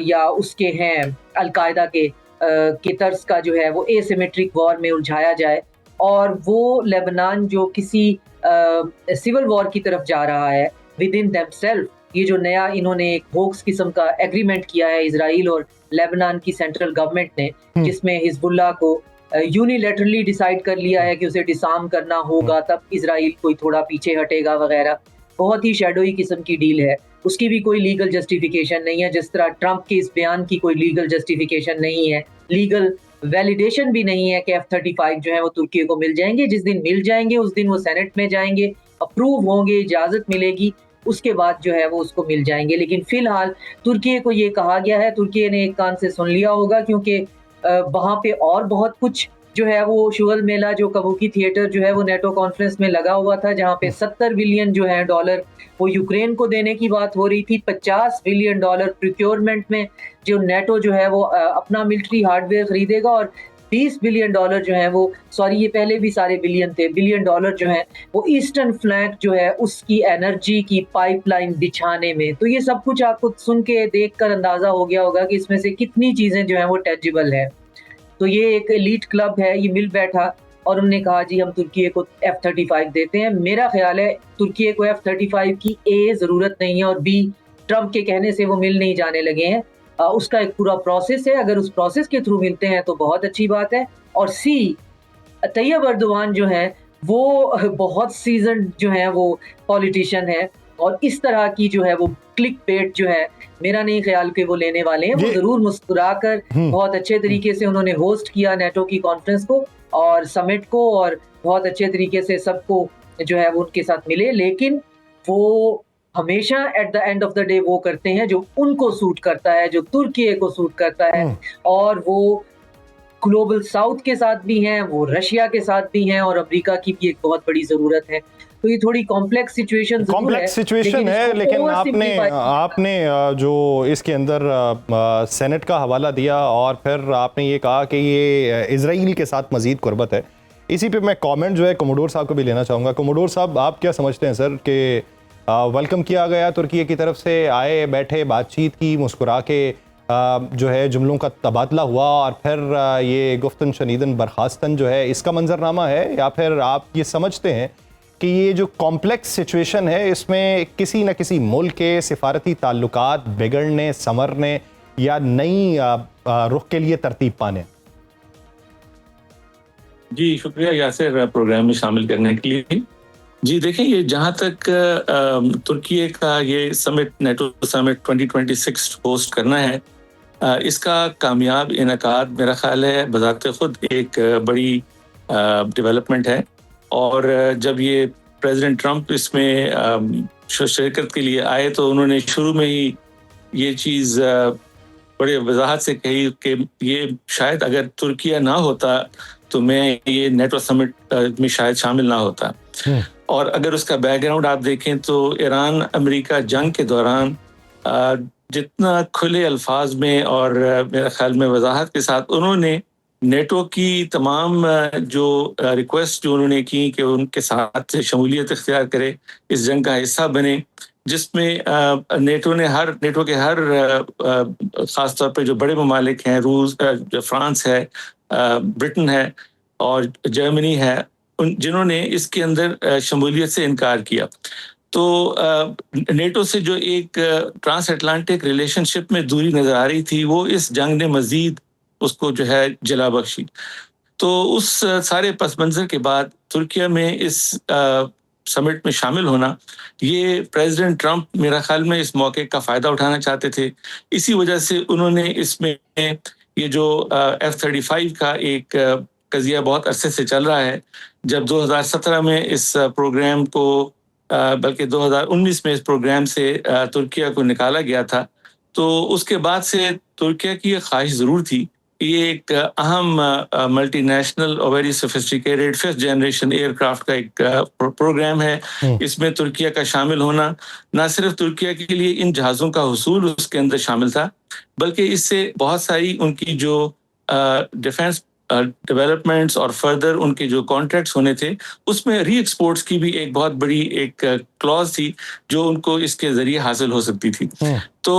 या उसके हैं अल-कायदा के तर्ज का जो है वो एसिमेट्रिक वॉर में उलझाया जाए और वो लेबनान जो किसी सिविल वॉर की तरफ जा रहा है विद इन देमसेल्फ, ये जो नया इन्होंने एक होक्स किस्म का एग्रीमेंट किया है इजराइल और लेबनान की सेंट्रल गवर्नमेंट ने, जिसमें हिजबुल्लाह को यूनिलैटरली डिसाइड कर लिया है कि उसे डिसार्म करना होगा तब इजराइल कोई थोड़ा पीछे हटेगा वगैरह। बहुत ही शैडोई किस्म की डील है, उसकी भी कोई लीगल जस्टिफिकेशन नहीं है, जिस तरह ट्रंप के इस बयान की कोई लीगल जस्टिफिकेशन नहीं है। लीगल वैलिडेशन भी नहीं है कि F-35 जो है वो तुर्की को मिल जाएंगे। जिस दिन मिल जाएंगे उस दिन वो सेनेट में जाएंगे, अप्रूव होंगे, इजाज़त मिलेगी, उसके बाद जो है वो उसको मिल जाएंगे। लेकिन फिलहाल तुर्की को ये कहा गया है, तुर्की ने एक कान से सुन लिया होगा, क्योंकि वहाँ पे और बहुत कुछ जो है वो शुगल मेला जो कबूकी थिएटर जो है वो नेटो कॉन्फ्रेंस में लगा हुआ था, जहाँ पे 70 बिलियन जो है डॉलर वो यूक्रेन को देने की बात हो रही थी। 50 बिलियन डॉलर प्रोक्योरमेंट में जो नेटो जो है वो अपना मिलिट्री हार्डवेयर खरीदेगा, और 20 बिलियन डॉलर जो है वो, सॉरी ये पहले भी सारे बिलियन थे, बिलियन डॉलर जो है वो ईस्टर्न फ्लैंक जो है उसकी एनर्जी की पाइपलाइन बिछाने में। तो ये सब कुछ आपको सुन के देख कर अंदाजा हो गया होगा कि इसमें से कितनी चीजें जो है वो टेंजिबल है। तो ये एक एलीट क्लब है, ये मिल बैठा और उन्होंने कहा जी हम तुर्की को F-35 देते हैं। मेरा ख्याल है तुर्की को F-35 की A जरूरत नहीं है, और B ट्रम्प के कहने से वो मिल नहीं जाने लगे हैं। उसका एक पूरा प्रोसेस है, अगर उस प्रोसेस के थ्रू मिलते हैं तो बहुत अच्छी बात है। और C तैयब अर्दोगान जो है वो बहुत सीजन जो है वो पॉलिटिशियन है, और इस तरह की जो है वो क्लिक बेट जो है मेरा नहीं ख्याल कि वो लेने वाले हैं। वो जरूर मुस्कुराकर बहुत अच्छे तरीके से उन्होंने होस्ट किया नेटो की कॉन्फ्रेंस को और समिट को, और बहुत अच्छे तरीके से सबको जो है वो उनके साथ मिले, लेकिन वो हमेशा at the end of the day वो करते हैं जो उनको सूट करता है, जो तुर्की को सूट करता है, और वो ग्लोबल साउथ के साथ भी हैं, वो रशिया के साथ भी हैं, और अमेरिका की भी एक बहुत बड़ी जरूरत है। तो ये थोड़ी कॉम्प्लेक्स सिचुएशन है, लेकिन आपने जो इसके अंदर सेनेट का हवाला दिया और फिर आपने ये कहा कि ये इजराइल के साथ मजीद कुर्बत है, इसी पे मैं कमेंट जो है कोमोडोर साहब को भी लेना चाहूँगा। कोमोडोर साहब, आप क्या समझते हैं सर कि वेलकम किया गया तुर्की की तरफ से, आए बैठे बातचीत की, मुस्कुरा के जो है जुमलों का तबादला हुआ और फिर ये गुफ्तन शनीदन बर्खास्तन जो है इसका मंजरनामा है, या फिर आप ये समझते हैं कि ये जो कॉम्प्लेक्स सिचुएशन है इसमें किसी न किसी मुल्क के सिफारती ताल्लुकात बिगड़ने, संवरने या नई रुख के लिए तरतीब पाने? जी शुक्रिया यासिर प्रोग्राम में शामिल करने के लिए। जी देखें, ये जहाँ तक तुर्की का ये समिट, नेटो समिट 2026 होस्ट करना है, इसका कामयाब इनकाद मेरा ख्याल है बज़ाते खुद एक बड़ी डेवलपमेंट है। और जब ये प्रेसिडेंट ट्रंप इसमें शिरकत के लिए आए तो उन्होंने शुरू में ही ये चीज़ बड़े वजाहत से कही कि ये शायद अगर तुर्की ना होता तो मैं ये नेटो समिट में शायद शामिल ना होता। और अगर उसका बैकग्राउंड आप देखें तो ईरान अमेरिका जंग के दौरान जितना खुले अल्फाज में और मेरे ख्याल में वजाहत के साथ उन्होंने नेटो की तमाम जो रिक्वेस्ट जो उन्होंने की कि उनके साथ शमूलियत इख्तियार करे, इस जंग का हिस्सा बने, जिसमें नेटो के हर ख़ास तौर पे जो बड़े ममालिक हैं, रूस, फ्रांस है, ब्रिटेन है और जर्मनी है, जिन्होंने इसके अंदर शमूलियत से इनकार किया। तो नेटो से जो एक ट्रांस अटलांटिक रिलेशनशिप में दूरी नज़र आ रही थी, वो इस जंग ने मज़ीद उसको जो है जला बख्शी। तो उस सारे पस मंज़र के बाद तुर्की में इस समिट में शामिल होना, ये प्रेसिडेंट ट्रंप मेरा ख्याल में इस मौके का फ़ायदा उठाना चाहते थे। इसी वजह से उन्होंने इसमें ये जो F-35 का एक कज़िया बहुत अरसे से चल रहा है, जब 2017 में इस प्रोग्राम को बल्कि 2019 में इस प्रोग्राम से तुर्की को निकाला गया था, तो उसके बाद से तुर्की की ये ख्वाहिश ज़रूर थी। ये एक अहम मल्टीनेशनल और very sophisticated 5th generation aircraft का एक प्रोग्राम है। इसमें तुर्की का शामिल होना ना सिर्फ तुर्की के लिए इन जहाज़ों का हुसूल उसके अंदर शामिल था, बल्कि इससे बहुत सारी उनकी जो डिफेंस डेवलपमेंट्स और फर्दर उनके जो कॉन्ट्रैक्ट्स होने थे, उसमें री एक्सपोर्ट्स की भी एक बहुत बड़ी एक क्लॉज थी जो उनको इसके जरिए हासिल हो सकती थी। तो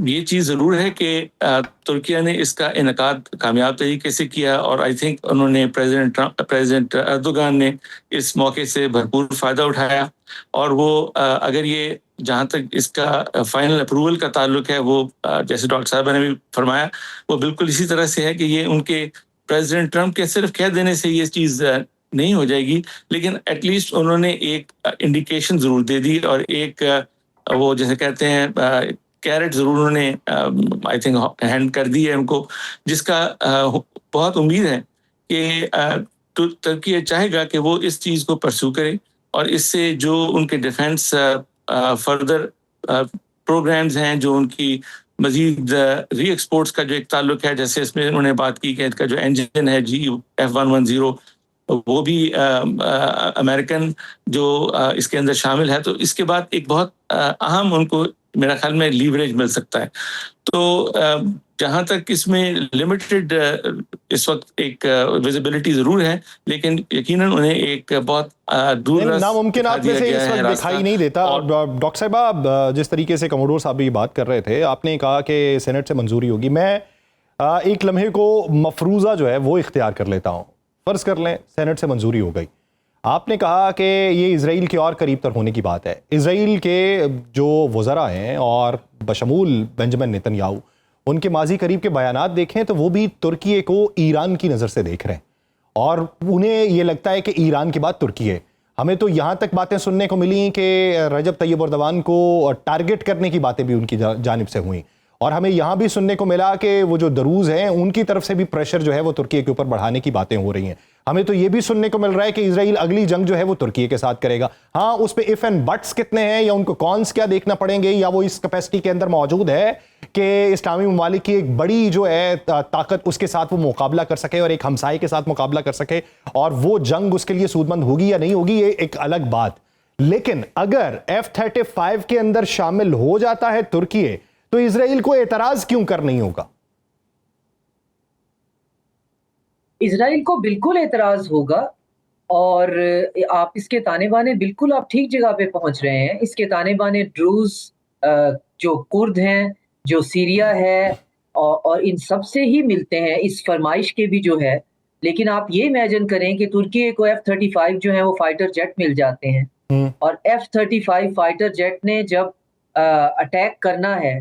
ये चीज़ ज़रूर है कि तुर्की ने इसका इनकाद कामयाब तरीके से किया, और आई थिंक उन्होंने प्रेसिडेंट अर्दोगान ने इस मौके से भरपूर फ़ायदा उठाया। और वो अगर ये जहाँ तक इसका फाइनल अप्रूवल का ताल्लुक है, वो जैसे डॉक्टर साहब ने भी फरमाया, वो बिल्कुल इसी तरह से है कि ये उनके प्रेसिडेंट ट्रंप के सिर्फ कह देने से ये चीज़ नहीं हो जाएगी, लेकिन एटलीस्ट उन्होंने एक इंडिकेशन ज़रूर दे दी, और एक वो जैसे कहते हैं कैरेट जरूर उन्होंने आई थिंक हैंड कर दी है उनको, जिसका बहुत उम्मीद है कि तुर्की चाहेगा कि वो इस चीज को परस्यू करे और इससे जो उनके डिफेंस फर्दर प्रोग्राम्स हैं, जो उनकी मजीद री एक्सपोर्ट्स का जो एक ताल्लुक है, जैसे इसमें उन्होंने बात की कि इसका जो इंजन है GF110 वो भी अमेरिकन जो इसके अंदर शामिल है, तो इसके बाद एक बहुत अहम उनको मेरा ख्याल में लीवरेज मिल सकता है। तो जहां तक इसमें लिमिटेड इस वक्त एक विजिबिलिटी जरूर है, लेकिन यकीनन उन्हें एक बहुत दूर नामुमकिन में से इस वक्त दिखाई नहीं देता। डॉक्टर साहब, जिस तरीके से कमोडोर साहब भी बात कर रहे थे, आपने कहा कि सेनेट से मंजूरी होगी। मैं एक लम्हे को मफरूज़ा जो है वो इख्तियार कर लेता हूँ। फ़र्ज़ कर लें सेनेट से मंजूरी हो गई, आपने कहा कि ये इजराइल के और करीब तर होने की बात है। इजराइल के जो वज़रा हैं और बशमूल बेंजामिन नेतन्याहू, उनके माजी करीब के बयानात देखें तो वो भी तुर्की को ईरान की नज़र से देख रहे हैं और उन्हें ये लगता है कि ईरान के बाद तुर्की है। हमें तो यहाँ तक बातें सुनने को मिली कि रजब तैयब एर्दोगान को टारगेट करने की बातें भी उनकी जानिब से हुई और हमें यहाँ भी सुनने को मिला कि वो जो दरूज हैं उनकी तरफ से भी प्रेशर जो है वो तुर्की के ऊपर बढ़ाने की बातें हो रही हैं। हमें तो ये भी सुनने को मिल रहा है कि इजराइल अगली जंग जो है वो तुर्की के साथ करेगा। हाँ, उस पे इफ एंड बट्स कितने हैं या उनको कॉन्स क्या देखना पड़ेंगे, या वो इस कैपेसिटी के अंदर मौजूद है कि इस्लामी ममालिक की एक बड़ी जो है ताकत उसके साथ वो मुकाबला कर सके और एक हमसाये के साथ मुकाबला कर सके और वो जंग उसके लिए सूदमंद होगी या नहीं होगी, ये एक अलग बात। लेकिन अगर F-35 के अंदर शामिल हो जाता है तुर्की, तो इजराइल को एतराज क्यों कर नहीं होगा? इजराइल को बिल्कुल एतराज होगा और आप इसके ताने बाने बिल्कुल आप ठीक जगह पे पहुंच रहे हैं। इसके ताने बाने ड्रूज, जो कुर्द हैं, जो सीरिया है और इन सब से ही मिलते हैं, इस फरमाइश के भी जो है। लेकिन आप ये इमेजिन करें कि तुर्की को F-35 जो है वो फाइटर जेट मिल जाते हैं और F-35 फाइटर जेट ने जब अटैक करना है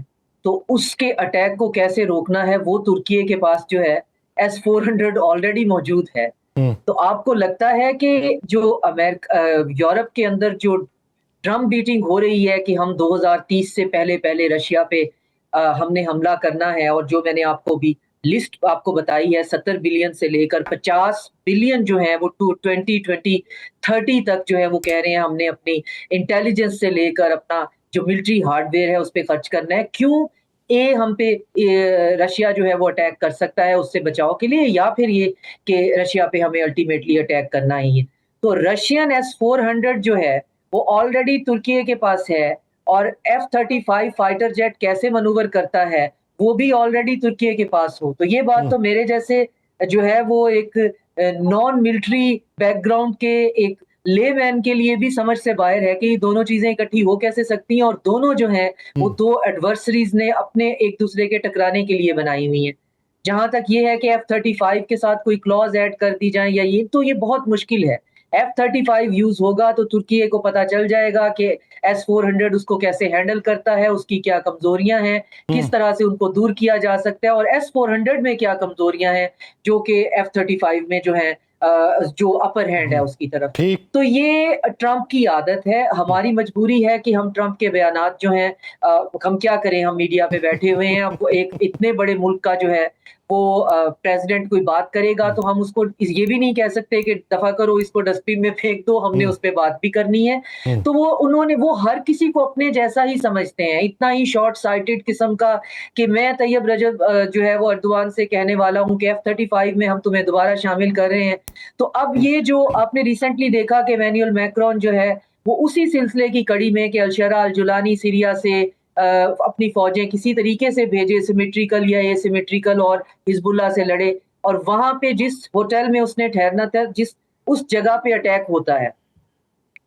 तो उसके अटैक को कैसे रोकना है, वो तुर्की के पास जो है S-400 ऑलरेडी मौजूद है। तो आपको लगता है कि जो यूरोप के अंदर जो ड्रम बीटिंग हो रही है कि हम 2030 से पहले रशिया पे हमने हमला करना है, और जो मैंने आपको भी लिस्ट आपको बताई है 70 बिलियन से लेकर 50 बिलियन जो है वो 2030 तक जो है वो कह रहे हैं हमने अपनी इंटेलिजेंस से लेकर अपना जो मिलिट्री हार्डवेयर है उस पर खर्च करना है। क्यों? हम पे रशिया जो है वो अटैक कर सकता है उससे बचाव के लिए, या फिर ये कि रशिया पे हमें अल्टीमेटली अटैक करना ही है। तो रशियन S-400 जो है वो ऑलरेडी तुर्की के पास है और F-35 फाइटर जेट कैसे मनूवर करता है वो भी ऑलरेडी तुर्की के पास हो। तो ये बात तो मेरे जैसे जो है वो एक नॉन मिलिट्री बैकग्राउंड के एक लेमैन के लिए भी समझ से बाहर है कि ये दोनों चीजें इकट्ठी हो कैसे सकती हैं, और दोनों जो हैं वो दो एडवर्सरीज ने अपने एक दूसरे के टकराने के लिए बनाई हुई हैं। जहां तक ये है कि F-35 के साथ कोई क्लॉज ऐड कर दी जाए या ये, तो ये बहुत मुश्किल है। F-35 यूज होगा तो तुर्की को पता चल जाएगा कि S-400 उसको कैसे हैंडल करता है, उसकी क्या कमजोरियां हैं, किस तरह से उनको दूर किया जा सकता है, और S-400 में क्या कमजोरियां हैं जो कि F-35 में जो है जो अपर हैंड है उसकी तरफ। तो ये ट्रंप की आदत है। हमारी मजबूरी है कि हम ट्रंप के बयानात जो हैं हम क्या करें, हम मीडिया पे बैठे हुए हैं। अब एक इतने बड़े मुल्क का जो है वो प्रेसिडेंट कोई बात करेगा तो हम उसको ये भी नहीं कह सकते कि दफा करो, इसको डस्टबिन में फेंक दो, हमने उस पर बात भी करनी है। तो वो हर किसी को अपने जैसा ही समझते हैं, इतना ही शॉर्ट साइटेड किस्म का कि मैं तैयब रजब जो है वो एर्दोगान से कहने वाला हूँ कि F-35 में हम तुम्हें दोबारा शामिल कर रहे हैं। तो अब ये जो आपने रिसेंटली देखा कि इमैनुअल मैक्रोन जो है वो उसी सिलसिले की कड़ी में कि अल-शरा अल-जुलानी सीरिया से अपनी फौजें किसी तरीके से भेजे, सिमेट्रिकल या एसिमेट्रिकल, और हिजबुल्लाह से लड़े, और वहां पे जिस होटल में उसने ठहरना था, जिस उस जगह पे अटैक होता है,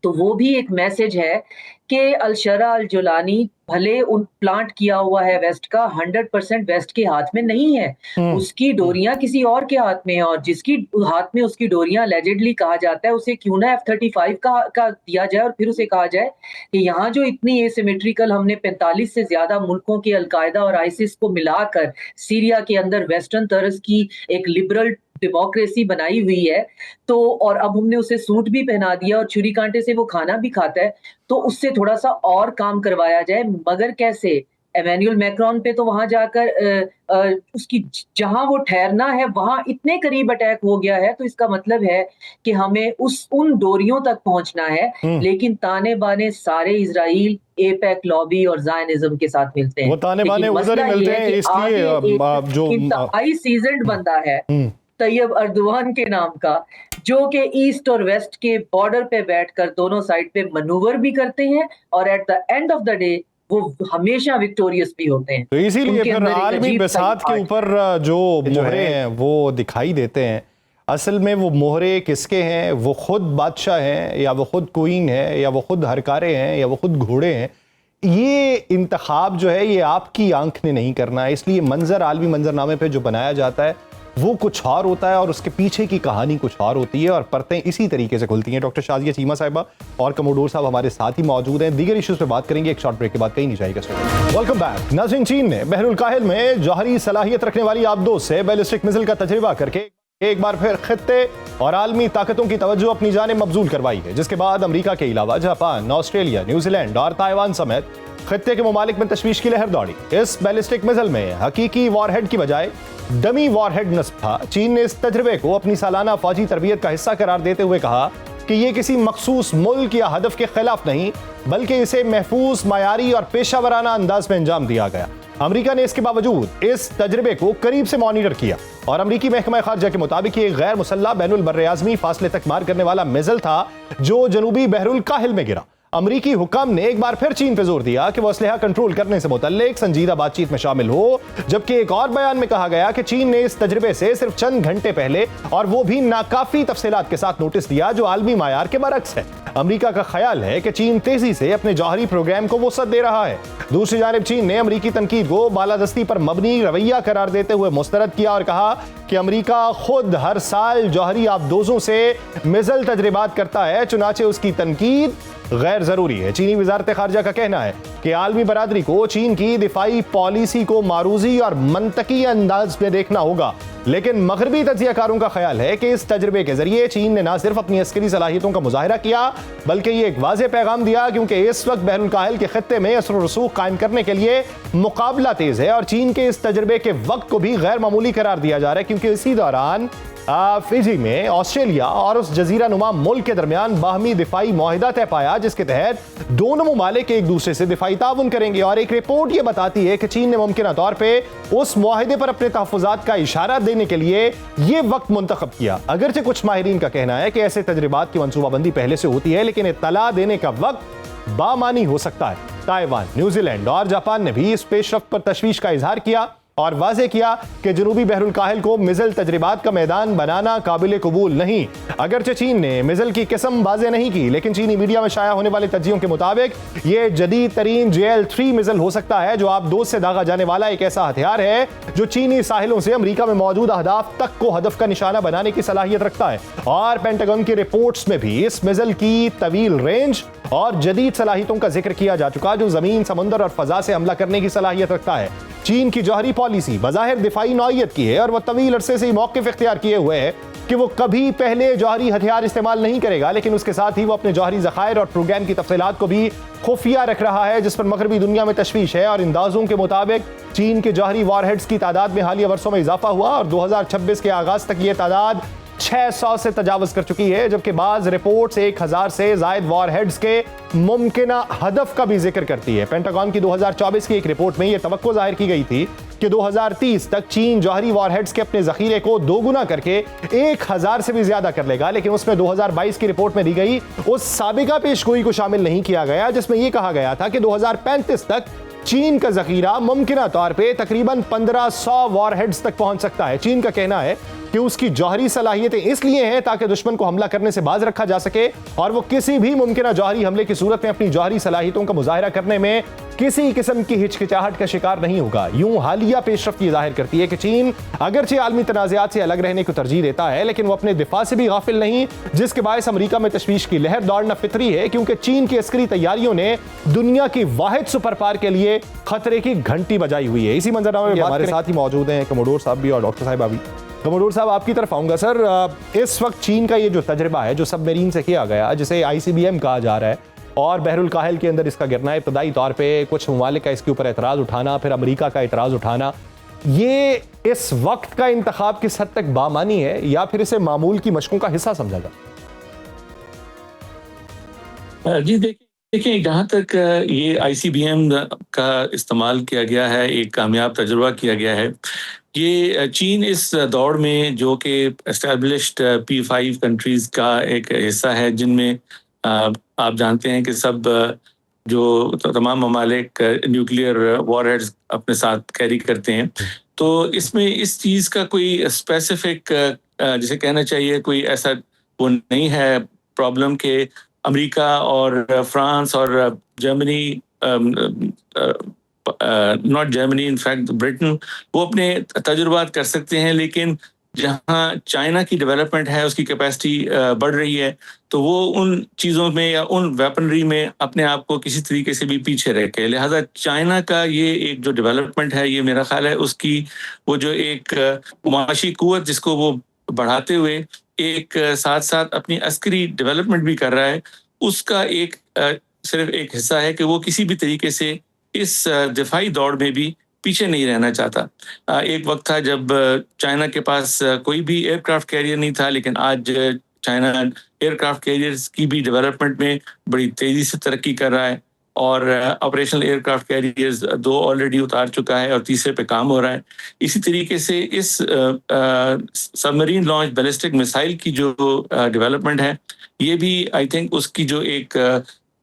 तो वो भी एक मैसेज है कि अल-शरा अल-जुलानी भले उन प्लांट किया हुआ है वेस्ट का, 100% वेस्ट के हाथ में नहीं है, उसकी डोरियां किसी और के हाथ में है, और जिसकी हाथ में उसकी डोरियां allegedly कहा जाता है उसे क्यों ना F-35 का दिया जाए, और फिर उसे कहा जाए कि यहाँ जो इतनी एसिमेट्रिकल हमने 45 से ज्यादा मुल्कों के अलकायदा और आईसिस को मिलाकर सीरिया के अंदर वेस्टर्न तर्ज की एक लिबरल डेमोक्रेसी बनाई हुई है, तो और अब हमने उसे सूट भी पहना दिया और छुरी कांटे से वो खाना भी खाता है, तो उससे थोड़ा सा और काम करवाया जाए, मगर कैसे? एमेन्युअल मैक्रोन पे तो वहां जाकर उसकी जहां वो ठहरना है वहां इतने करीब अटैक हो गया है, तो इसका मतलब है कि हमें उन डोरियों तक पहुंचना है। लेकिन ताने बाने सारे इजराइल एपेक लॉबी और ज़ायनिज्म के साथ मिलते हैं। वो ताने बाने उधर ही मिलते हैं, इसलिए जो इंतहाई सीजन्ड बंदा है तैयब अर्दवान के नाम का, जो कि ईस्ट और वेस्ट के बॉर्डर पे बैठकर दोनों साइड पे मनूवर भी करते हैं और at the end of the day वो हमेशा विक्टोरियस भी होते हैं। तो इसीलिए फिर आलमी बिसात के ऊपर जो मोहरे हैं वो दिखाई देते हैं। असल में वो मोहरे किसके हैं? वो खुद बादशाह हैं, या वो खुद क्वीन है, या वो खुद हरकारे हैं, या वो खुद घोड़े हैं। ये इंतखाब जो है ये आपकी आंख ने नहीं करना है, इसलिए मंजर आलमी मंजरनामे पे जो बनाया जाता है वो कुछ और होता है और उसके पीछे की कहानी कुछ और होती है और परतें इसी तरीके से खुलती हैं। डॉक्टर शाजिया चीमा साहिबा और कमोडोर साहब हमारे साथ ही मौजूद हैं। दीगर इश्यूज पे बात करेंगे एक शॉर्ट ब्रेक के बाद, कहीं नहीं जाएगा। Welcome back. नाज़रीन, चीन ने बहरुल काहिल में जौहरी सलाहियत रखने वाली आबदोज से बैलिस्टिक मिसाइल का तजर्बा करके एक बार फिर खित्ते और आलमी ताकतों की तवज्जो अपनी जानिब मबजूल करवाई है, जिसके बाद अमेरिका के अलावा जापान, ऑस्ट्रेलिया, न्यूजीलैंड और ताइवान समेत खित्ते के ममालिक में तशवीश की लहर दौड़ी। इस बैलिस्टिक मिसाइल में हकीकी वॉरहेड की बजाय डमी वॉरहेड नस्ब था। चीन ने इस तजर्बे को अपनी सालाना फौजी तरबियत का हिस्सा करार देते हुए कहा कि यह किसी मखसूस मुल्क या हदफ के खिलाफ नहीं, बल्कि इसे महफूज, मायारी और पेशावराना अंदाज में अंजाम दिया गया। अमेरिका ने इसके बावजूद इस तजर्बे को करीब से मॉनिटर किया और अमेरिकी महकमा खारजा के मुताबिक ये गैर मुसल्लह बैनुल बर्रे आज़मी फासले तक मार करने वाला मिसाइल था जो जनूबी बहरुल काहिल में गिरा। अमरीकी हुकाम ने एक बार फिर चीन पर जोर दिया कि वह असलहा कंट्रोल करने से मुतल्लिक संजीदा बातचीत में शामिल हो, जबकि एक और बयान में कहा गया कि चीन ने इस तजर्बे से सिर्फ चंद घंटे पहले और वो भी नाकाफी तफसीलात के साथ नोटिस दिया, जो आलमी मायार के बरक्स है। अमेरिका का ख्याल है कि चीन तेजी से अपने जौहरी प्रोग्राम को वसअत दे रहा है। दूसरी जानिब चीन ने अमरीकी तनकीद को बालादस्ती पर मबनी रवैया करार देते हुए मुस्तरद किया और कहा कि अमरीका खुद हर साल जौहरी आबदोजों से मिसाइल तजर्बात करता है, चुनाचे उसकी तनकीद गैर जरूरी है। चीनी वजारत खारजा का कहना है कि आलमी बरादरी को चीन की दिफाई पॉलिसी को मारूजी और मंतकी अंदाज में देखना होगा, लेकिन मगरबी तज्जियाकारों का ख्याल है कि इस तजर्बे के जरिए चीन ने न सिर्फ अपनी अस्करी सलाहियतों का मुजाहिरा किया, बल्कि ये एक वाज़ेह पैगाम दिया क्योंकि इस वक्त बहरुल काहिल के खित्ते में असर रसूख कायम करने के लिए मुकाबला तेज है और चीन के इस तजर्बे के वक्त को भी गैर मामूली करार दिया जा रहा है, क्योंकि इसी दौरान फिजी में ऑस्ट्रेलिया और उस जजीरा नुमा मुल्क के दरमियान बाहमी दिफाई मुआहिदा तय पाया, जिसके तहत दोनों ममालिक एक दूसरे से दिफाई ताउन करेंगे। और एक रिपोर्ट यह बताती है कि चीन ने मुमकिन तौर पर उस मुआहिदे पर अपने तहफ़्फ़ुज़ात का इशारा देने के लिए यह वक्त मुंतखब किया। अगरचे कुछ माहिरीन का कहना है कि ऐसे तजर्बात की मनसूबाबंदी पहले से होती है, लेकिन इत्तला देने का वक्त बामानी हो सकता है। ताइवान, न्यूजीलैंड और जापान ने भी इस पेशरफ्त पर तशवीश का इजहार किया और वाज़े किया कि जनूबी बहरुल काहिल को मिसाइल तजर्बात का मैदान बनाना काबिल कबूल नहीं। अगरचे चीन ने मिसाइल की किस्म वाज़े नहीं की, लेकिन चीनी मीडिया में शाया होने वाले तज्जियों के मुताबिक यह जदीद तरीन JL-3 मिसाइल हो सकता है, जो आबदोज से दागा जाने वाला एक ऐसा हथियार है जो चीनी साहिलों से अमरीका में मौजूद अहदाफ तक को हदफ का निशाना बनाने की सलाहियत रखता है। और पेंटागन की रिपोर्ट्स में भी इस मिसाइल की तवील रेंज और जदीद सलाहियतों का जिक्र किया जा चुका, जो जमीन, समुंदर और फजा से हमला करने की सलाहियत रखता है। चीन की जौहरी पॉलिसी बज़ाहिर दिफाई नौइयत की है और वह तवील अरसे से मौक़िफ़ इख्तियार किए हुए है कि वो कभी पहले जौहरी हथियार इस्तेमाल नहीं करेगा, लेकिन उसके साथ ही वो अपने जौहरी ज़खायर और प्रोग्राम की तफसीलात को भी खुफिया रख रहा है, जिस पर मगरबी दुनिया में तशवीश है। और अंदाजों के मुताबिक चीन के जौहरी वॉरहेड्स की तादाद में हालिया वर्षों में इजाफा हुआ और 2026 के आगाज तक ये तादाद 600 से तजावज कर चुकी है, जबकि बाज रिपोर्ट्स 1000 से जायद वॉरहेड्स के मुमकिना हदफ का भी जिक्र करती है। पेंटागन की 2024 की एक रिपोर्ट में यह तवक्को जाहिर की गई थी कि 2030 तक चीन जौहरी वॉरहेड्स के अपने जखीरे को दोगुना करके 1000 से भी ज्यादा कर लेगा, लेकिन उसमें 2022 की रिपोर्ट में दी गई उस साबिका पेशगोई को शामिल नहीं किया गया, जिसमें यह कहा गया था कि 2035 तक चीन का जखीरा मुमकिना तौर पे तकरीबन 1500 वॉरहेड्स तक पहुंच सकता है। चीन का कहना है कि उसकी जौहरी सलाहियतें इसलिए हैं ताकि दुश्मन को हमला करने से बाज रखा जा सके और वो किसी भी मुमकिना जौहरी हमले की सूरत में अपनी जौहरी सलाहियतों का मुजाहिरा करने में किसी किस्म की हिचकिचाहट का शिकार नहीं होगा। यूं हालिया पेशरफ्त ये जाहिर करती है कि चीन अगरचे आलमी तनाज़ात से अलग रहने को तरजीह देता है, लेकिन वो अपने दिफा से भी गाफिल नहीं, जिसके बायस अमरीका में तशवीश की लहर दौड़ना फितरी है, क्योंकि चीन की अस्करी तैयारियों ने दुनिया की वाहिद सुपर पावर के लिए खतरे की घंटी बजाई हुई है। इसी मंजरनामे में हमारे साथ ही मौजूद हैं कमोडोर साहब भी और डॉक्टर साहिबा भी। कमोडोर साहब, आपकी तरफ आऊंगा। सर, इस वक्त चीन का ये जो तजर्बा है जो सबमरीन से किया गया, जिसे ICBM कहा जा रहा है, और बहरुल काहिल के अंदर इसका गिरना, इब्तदाई तौर पे कुछ ममालिक का इसके ऊपर एतराज़ उठाना, फिर अमेरिका का एतराज़ उठाना, ये इस वक्त का इंतखाब किस हद तक बामानी है या फिर इसे मामूल की मशकों का हिस्सा समझा जाए? जी देखिए, जहाँ तक ये ICBM का इस्तेमाल किया गया है, एक कामयाब तजुर्बा किया गया है। ये चीन इस दौड़ में जो कि एस्टैब्लिश्ड P5 कंट्रीज़ का एक हिस्सा है, जिनमें आप जानते हैं कि सब जो तमाम ममालिक न्यूक्लियर वॉरहेड्स अपने साथ कैरी करते हैं। तो इसमें इस चीज़ का कोई स्पेसिफिक जिसे कहना चाहिए कोई ऐसा वो नहीं है प्रॉब्लम के अमेरिका और फ्रांस और Germany, not Germany in fact Britain, वो अपने तजुर्बात कर सकते हैं, लेकिन जहाँ चाइना की डेवलपमेंट है, उसकी कैपेसिटी बढ़ रही है, तो वो उन चीज़ों में या उन वेपनरी में अपने आप को किसी तरीके से भी पीछे रह के, लिहाजा चाइना का ये एक जो डेवलपमेंट है, ये मेरा ख्याल है उसकी वो जो एक मुआशी कुव्वत जिसको वो बढ़ाते हुए एक साथ साथ अपनी अस्करी डेवलपमेंट भी कर रहा है, उसका एक सिर्फ एक हिस्सा है कि वो किसी भी तरीके से इस दिफाई दौड़ में भी पीछे नहीं रहना चाहता। एक वक्त था जब चाइना के पास कोई भी एयरक्राफ्ट कैरियर नहीं था, लेकिन आज चाइना एयरक्राफ्ट कैरियर्स की भी डेवलपमेंट में बड़ी तेज़ी से तरक्की कर रहा है और ऑपरेशनल एयरक्राफ्ट कैरियर्स 2 ऑलरेडी उतार चुका है और तीसरे पे काम हो रहा है। इसी तरीके से इस सबमरीन लॉन्च बैलिस्टिक मिसाइल की जो डेवलपमेंट है, ये भी आई थिंक उसकी जो एक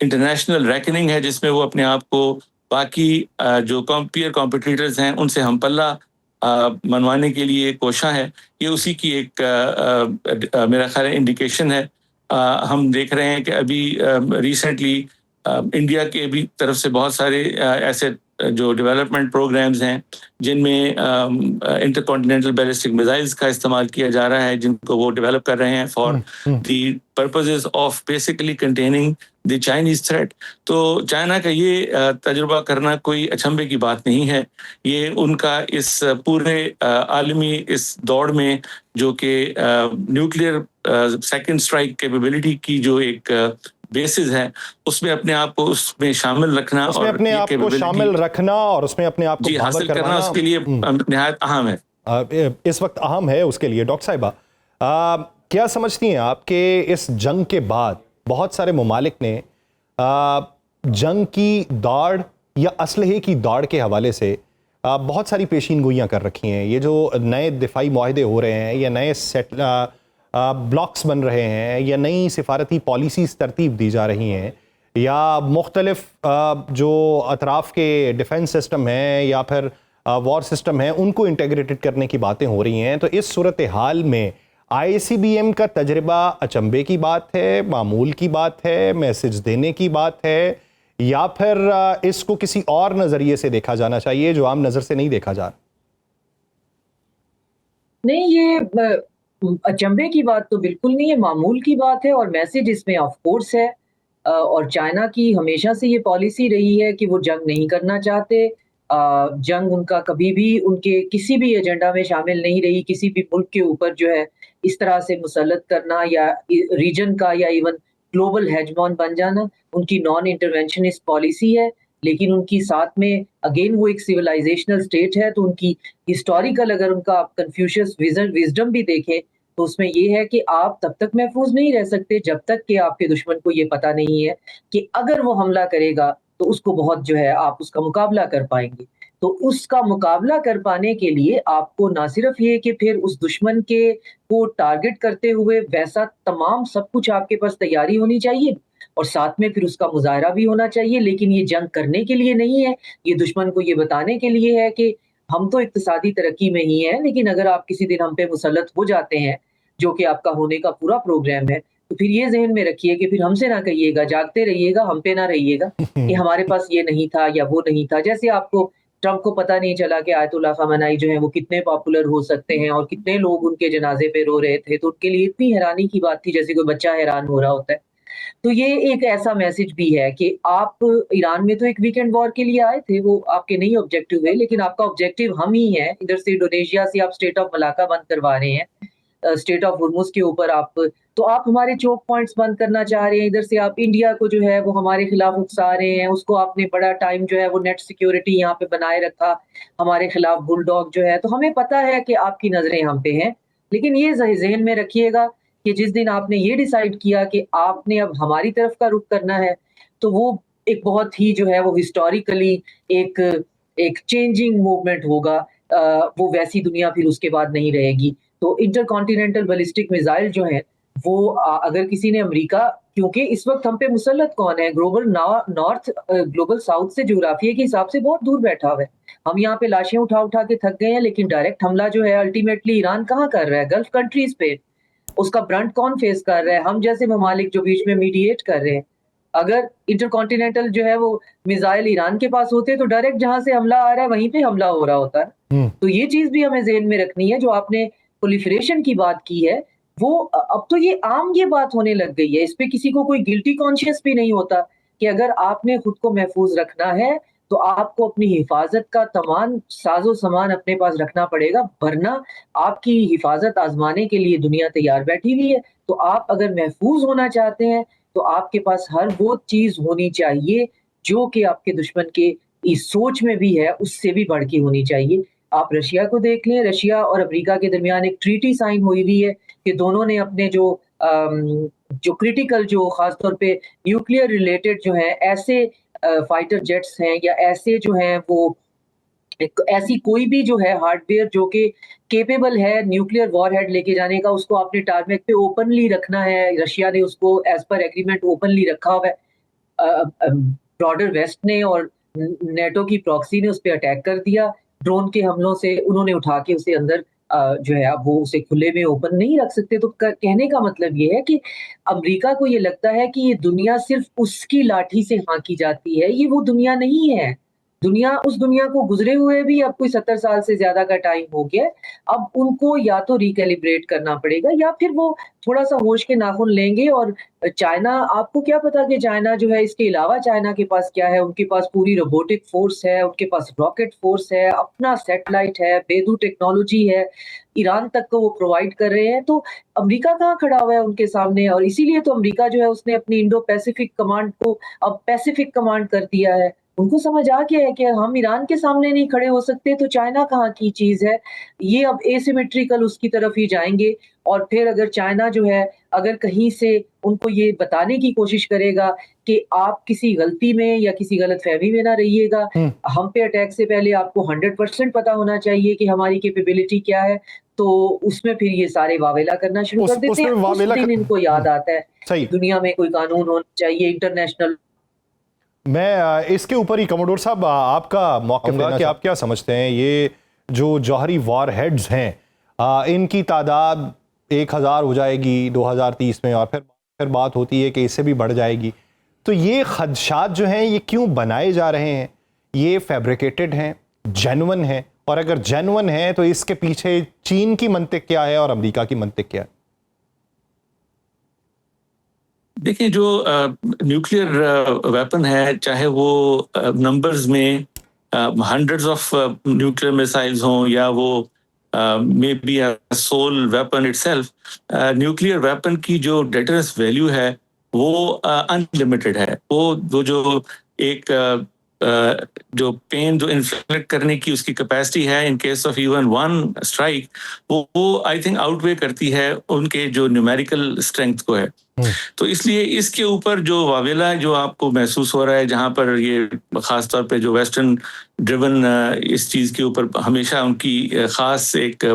इंटरनेशनल रैकनिंग है, जिसमें वो अपने आप को बाकी जो पीयर कॉम्पिटिटर्स हैं उनसे हम पल्ला मनवाने के लिए कोशा है, ये उसी की एक मेरा ख्याल है इंडिकेशन है। हम देख रहे हैं कि अभी रिसेंटली इंडिया के भी तरफ से बहुत सारे ऐसे जो डेवलपमेंट प्रोग्राम्स हैं जिनमें इंटरकॉन्टिनेंटल बैलिस्टिक मिसाइल्स का इस्तेमाल किया जा रहा है, जिनको वो डेवलप कर रहे हैं for the purposes of basically containing the Chinese threat. तो चाइना का ये तजुर्बा करना कोई अचंभे की बात नहीं है। ये उनका इस पूरे आलमी इस दौड़ में जो कि न्यूक्लियर सेकंड स्ट्राइक कैपेबिलिटी की जो एक बेसिस है, उसमें अपने आप को उसमें शामिल रखना उसमें अपने आप को शामिल रखना और उसमें अपने आप को हासिल करना उसके लिए निहायत अहम है, इस वक्त अहम है उसके लिए। डॉक्टर साहिबा, क्या समझती हैं आप कि इस जंग के बाद बहुत सारे ममालिक ने जंग की दौड़ या असलहे की दौड़ के हवाले से बहुत सारी पेशीन गोइयाँ कर रखी हैं? ये जो नए दिफाई मुआहदे हो रहे हैं या नए ब्लॉक्स बन रहे हैं या नई सिफारती पॉलिसीज़ तरतीब दी जा रही हैं या मुख्तलिफ जो अतराफ़ के डिफेंस सिस्टम हैं या फिर वॉर सिस्टम हैं, उनको इंटेग्रेटेड करने की बातें हो रही हैं, तो इस सूरत हाल में ICBM का तजर्बा अचंभे की बात है, मामूल की बात है, मैसेज देने की बात है, या फिर इसको किसी और नज़रिए से देखा जाना चाहिए जो आम नज़र से नहीं देखा जा रहा? नहीं, ये अचंभे की बात तो बिल्कुल नहीं है, मामूल की बात है और मैसेज इसमें ऑफ कोर्स है। और चाइना की हमेशा से ये पॉलिसी रही है कि वो जंग नहीं करना चाहते। जंग उनका कभी भी उनके किसी भी एजेंडा में शामिल नहीं रही। किसी भी मुल्क के ऊपर जो है इस तरह से मुसल्लत करना या रीजन का या इवन ग्लोबल हेजमॉन बन जाना उनकी नॉन इंटरवेंशनिस्ट पॉलिसी है। लेकिन उनकी साथ में अगेन वो एक सिविलाइजेशनल स्टेट है, तो उनकी हिस्टोरिकल अगर उनका आप कन्फ्यूशियस विजडम भी देखें तो उसमें ये है कि आप तब तक महफूज नहीं रह सकते जब तक कि आपके दुश्मन को ये पता नहीं है कि अगर वो हमला करेगा तो उसको बहुत जो है आप उसका मुकाबला कर पाएंगे। तो उसका मुकाबला कर पाने के लिए आपको ना सिर्फ ये कि फिर उस दुश्मन के को टारगेट करते हुए वैसा तमाम सब कुछ आपके पास तैयारी होनी चाहिए और साथ में फिर उसका मुजाहरा भी होना चाहिए। लेकिन ये जंग करने के लिए नहीं है, ये दुश्मन को ये बताने के लिए है कि हम तो इक्तिसादी तरक्की में ही हैं, लेकिन अगर आप किसी दिन हम पे मुसल्लत हो जाते हैं, जो कि आपका होने का पूरा प्रोग्राम है, तो फिर ये ज़हन में रखिए कि फिर हमसे ना कहिएगा, जागते रहिएगा, हम पे ना रहिएगा कि हमारे पास ये नहीं था या वो नहीं था। जैसे आपको ट्रंप को पता नहीं चला कि आयतुल्लाह ख़ामेनी जो है वो कितने पॉपुलर हो सकते हैं और कितने लोग उनके जनाजे पे रो रहे थे, तो उनके लिए इतनी हैरानी की बात थी जैसे कोई बच्चा हैरान हो रहा होता है। तो ये एक ऐसा मैसेज भी है कि आप ईरान में तो एक वीकेंड वॉर के लिए आए थे, वो आपके नहीं ऑब्जेक्टिव है, लेकिन आपका ऑब्जेक्टिव हम ही है। इधर से इंडोनेशिया से आप स्टेट ऑफ मलाका बंद करवा रहे हैं, स्टेट ऑफ हुर्मुज के ऊपर तो आप हमारे चोक पॉइंट्स बंद करना चाह रहे हैं, इधर से आप इंडिया को जो है वो हमारे खिलाफ उकसा रहे हैं, उसको आपने बड़ा टाइम जो है वो नेट सिक्योरिटी यहाँ पे बनाए रखा हमारे खिलाफ बुलडॉग जो है। तो हमें पता है कि आपकी नजरें हम पे हैं, लेकिन ये जहन में रखिएगा कि जिस दिन आपने ये डिसाइड किया कि आपने अब हमारी तरफ का रुख करना है, तो वो एक बहुत ही जो है वो हिस्टोरिकली एक चेंजिंग मूवमेंट होगा। वो वैसी दुनिया फिर उसके बाद नहीं रहेगी। तो इंटरकॉन्टिनेंटल बैलिस्टिक मिसाइल जो है वो अगर किसी ने अमेरिका, क्योंकि इस वक्त हम पे मुसल्लत कौन है, ग्लोबल नॉर्थ ग्लोबल साउथ से ज्योग्राफिया के हिसाब से बहुत दूर बैठा हुआ है। हम यहाँ पे लाशें उठा उठा के थक गए हैं, लेकिन डायरेक्ट हमला जो है अल्टीमेटली ईरान कहाँ कर रहा है? गल्फ कंट्रीज पे। उसका ब्रंट कौन फेस कर रहा है? हम जैसे ममालिक जो बीच में मीडिएट कर रहे हैं। अगर इंटरकॉन्टिनेंटल जो है वो मिसाइल ईरान के पास होते तो डायरेक्ट जहां से हमला आ रहा है वहीं पे हमला हो रहा होता है। तो ये चीज भी हमें ज़हन में रखनी है। जो आपने प्रोलिफरेशन की बात की है, वो अब तो ये आम ये बात होने लग गई है। इस पे किसी को कोई गिल्टी कॉन्शियस भी नहीं होता कि अगर आपने खुद को महफूज रखना है तो आपको अपनी हिफाजत का तमाम साजो सामान अपने पास रखना पड़ेगा, वरना आपकी हिफाजत आजमाने के लिए दुनिया तैयार बैठी हुई है। तो आप अगर महफूज होना चाहते हैं तो आपके पास हर वो चीज होनी चाहिए जो कि आपके दुश्मन के इस सोच में भी है, उससे भी बढ़ के होनी चाहिए। आप रशिया को देख लें, रशिया और अमेरिका के दरमियान एक ट्रीटी साइन हुई हुई है कि दोनों ने अपने जो क्रिटिकल, जो खासतौर पे न्यूक्लियर रिलेटेड जो है ऐसे फाइटर जेट्स हैं या ऐसे जो हैं वो ऐसी कोई भी जो है हार्डवेयर जो कि केपेबल है न्यूक्लियर वॉरहेड लेके जाने का, उसको आपने टारमेक पे ओपनली रखना है। रशिया ने उसको एज पर एग्रीमेंट ओपनली रखा हुआ है। ब्रॉडर वेस्ट ने और नेटो की प्रॉक्सी ने उस पर अटैक कर दिया ड्रोन के हमलों से। उन्होंने उठा के उसे अंदर जो है अब वो उसे खुले में ओपन नहीं रख सकते। तो कहने का मतलब ये है कि अमेरिका को ये लगता है कि ये दुनिया सिर्फ उसकी लाठी से हाँकी जाती है। ये वो दुनिया नहीं है। उस दुनिया को गुजरे हुए भी अब कोई 70 साल से ज्यादा का टाइम हो गया। अब उनको या तो रिकैलिब्रेट करना पड़ेगा या फिर वो थोड़ा सा होश के नाखून लेंगे। और चाइना, आपको क्या पता कि चाइना जो है, इसके अलावा चाइना के पास क्या है? उनके पास पूरी रोबोटिक फोर्स है, उनके पास रॉकेट फोर्स है, अपना सैटेलाइट है, बेदू टेक्नोलॉजी है, ईरान तक को वो प्रोवाइड कर रहे हैं। तो अमेरिका कहाँ खड़ा हुआ है उनके सामने? और इसीलिए तो अमेरिका जो है उसने अपनी इंडो पैसिफिक कमांड को अब पैसिफिक कमांड कर दिया है। उनको समझ आ गया है कि हम ईरान के सामने नहीं खड़े हो सकते तो चाइना कहाँ की चीज है। ये अब एसिमेट्रिकल उसकी तरफ ही जाएंगे। और फिर अगर चाइना जो है अगर कहीं से उनको ये बताने की कोशिश करेगा कि आप किसी गलती में या किसी गलतफहमी में ना रहिएगा, हम पे अटैक से पहले आपको 100% पता होना चाहिए कि हमारी कैपेबिलिटी क्या है, तो उसमें फिर ये सारे वावेला करना शुरू कर देते हैं। उस दिन इनको याद आता है दुनिया में कोई कानून होना चाहिए इंटरनेशनल। मैं इसके ऊपर ही कमोडोर साहब आपका मौक़िफ़ लेना कि आप क्या समझते हैं ये जो जौहरी वॉर हेड्स हैं इनकी तादाद 1000 हो जाएगी 2030 में, और फिर बात होती है कि इससे भी बढ़ जाएगी। तो ये खदशात जो हैं ये क्यों बनाए जा रहे हैं? ये फैब्रिकेटेड हैं, जेन्युइन हैं? और अगर जेन्युइन हैं तो इसके पीछे चीन की मंतिक क्या है और अमेरिका की मंतिक क्या है? देखिए, जो न्यूक्लियर वेपन है, चाहे वो नंबर्स में हंड्रेड्स ऑफ न्यूक्लियर मिसाइल्स हों या वो may be sole weapon itself, nuclear weapon की जो डेटरेंस वैल्यू है वो अनलिमिटेड है। वो जो एक जो पेन जो इन्फ्लिक्ट करने की उसकी कैपेसिटी है in case of even one strike, वो आई थिंक आउटवे करती है उनके जो न्यूमेरिकल स्ट्रेंथ को है। तो इसलिए इसके ऊपर जो वावेला जो आपको महसूस हो रहा है, जहां पर ये खास तौर पे जो वेस्टर्न ड्रिवन इस चीज के ऊपर हमेशा उनकी खास एक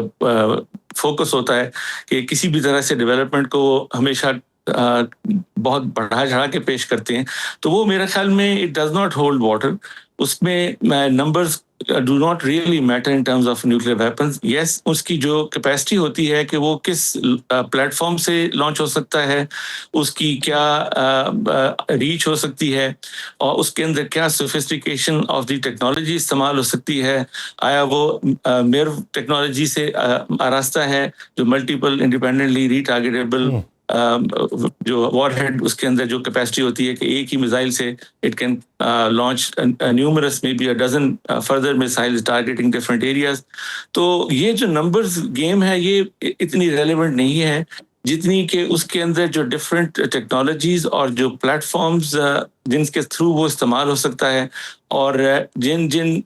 फोकस होता है कि किसी भी तरह से डेवलपमेंट को हमेशा बहुत बढ़ा चढ़ा के पेश करते हैं, तो वो मेरे ख्याल में it does not hold water. उसमें numbers do not really matter in terms of nuclear weapons. Yes, उसकी जो कैपेसिटी होती है कि वो किस प्लेटफॉर्म से लॉन्च हो सकता है, उसकी क्या रीच हो सकती है, और उसके अंदर क्या सोफिस्टिकेशन ऑफ द टेक्नोलॉजी इस्तेमाल हो सकती है। आया वो मिर्व टेक्नोलॉजी से आरास्ता है जो मल्टीपल इंडिपेंडेंटली रीटारगेटेबल जो वॉरहेड उसके अंदर जो कैपेसिटी होती है कि एक ही मिसाइल से it can launch numerous may be a dozen further missiles targeting different areas. तो ये जो नंबर्स गेम है ये इतनी रेलेवेंट नहीं है जितनी कि उसके अंदर जो डिफरेंट टेक्नोलॉजीज और जो प्लेटफॉर्म्स जिनके थ्रू वो इस्तेमाल हो सकता है और जिन जिन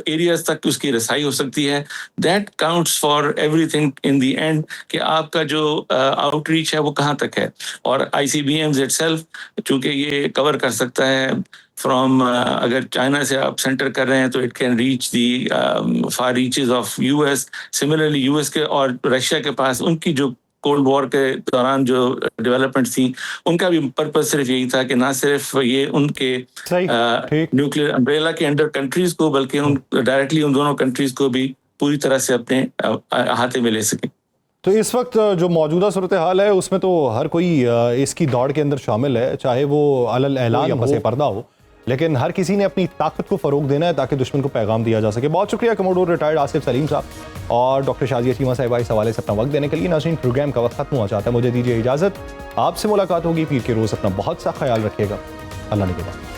एरियाज तक उसकी रसाई हो सकती है, that counts for everything in the end कि आपका जो आउटरीच है वो कहाँ तक है। और ICBMs इटसेल्फ चूंकि ये कवर कर सकता है फ्रॉम अगर चाइना से आप सेंटर कर रहे हैं तो it can reach the far reaches of US। Similarly US के और रशिया के पास उनकी जो कोल्ड वॉर के दौरान जो डेवलपमेंट थी उनका भी पर्पस सिर्फ यही था कि ना सिर्फ ये उनके न्यूक्लियर अम्ब्रेला के अंडर कंट्रीज को बल्कि उन डायरेक्टली उन दोनों कंट्रीज को भी पूरी तरह से अपने हाथे में ले सके। तो इस वक्त जो मौजूदा सूरत हाल है उसमें तो हर कोई इसकी दौड़ के अंदर शामिल है, चाहे वो अलल ऐलान या पसे पर्दा हो, लेकिन हर किसी ने अपनी ताकत को फ़रोग देना है ताकि दुश्मन को पैगाम दिया जा सके। बहुत शुक्रिया कमोडोर रिटायर्ड आसिफ सलीम साहब और डॉक्टर शाजिया चीमा साहिबा इस हवाले से अपना वक्त देने के लिए। नाज़रीन, प्रोग्राम का वक्त खत्म हुआ चाहता है, मुझे दीजिए इजाज़त। आपसे मुलाकात होगी पीर के रोज़। अपना बहुत सा ख्याल रखिएगा। अल्लाह ने के बाद।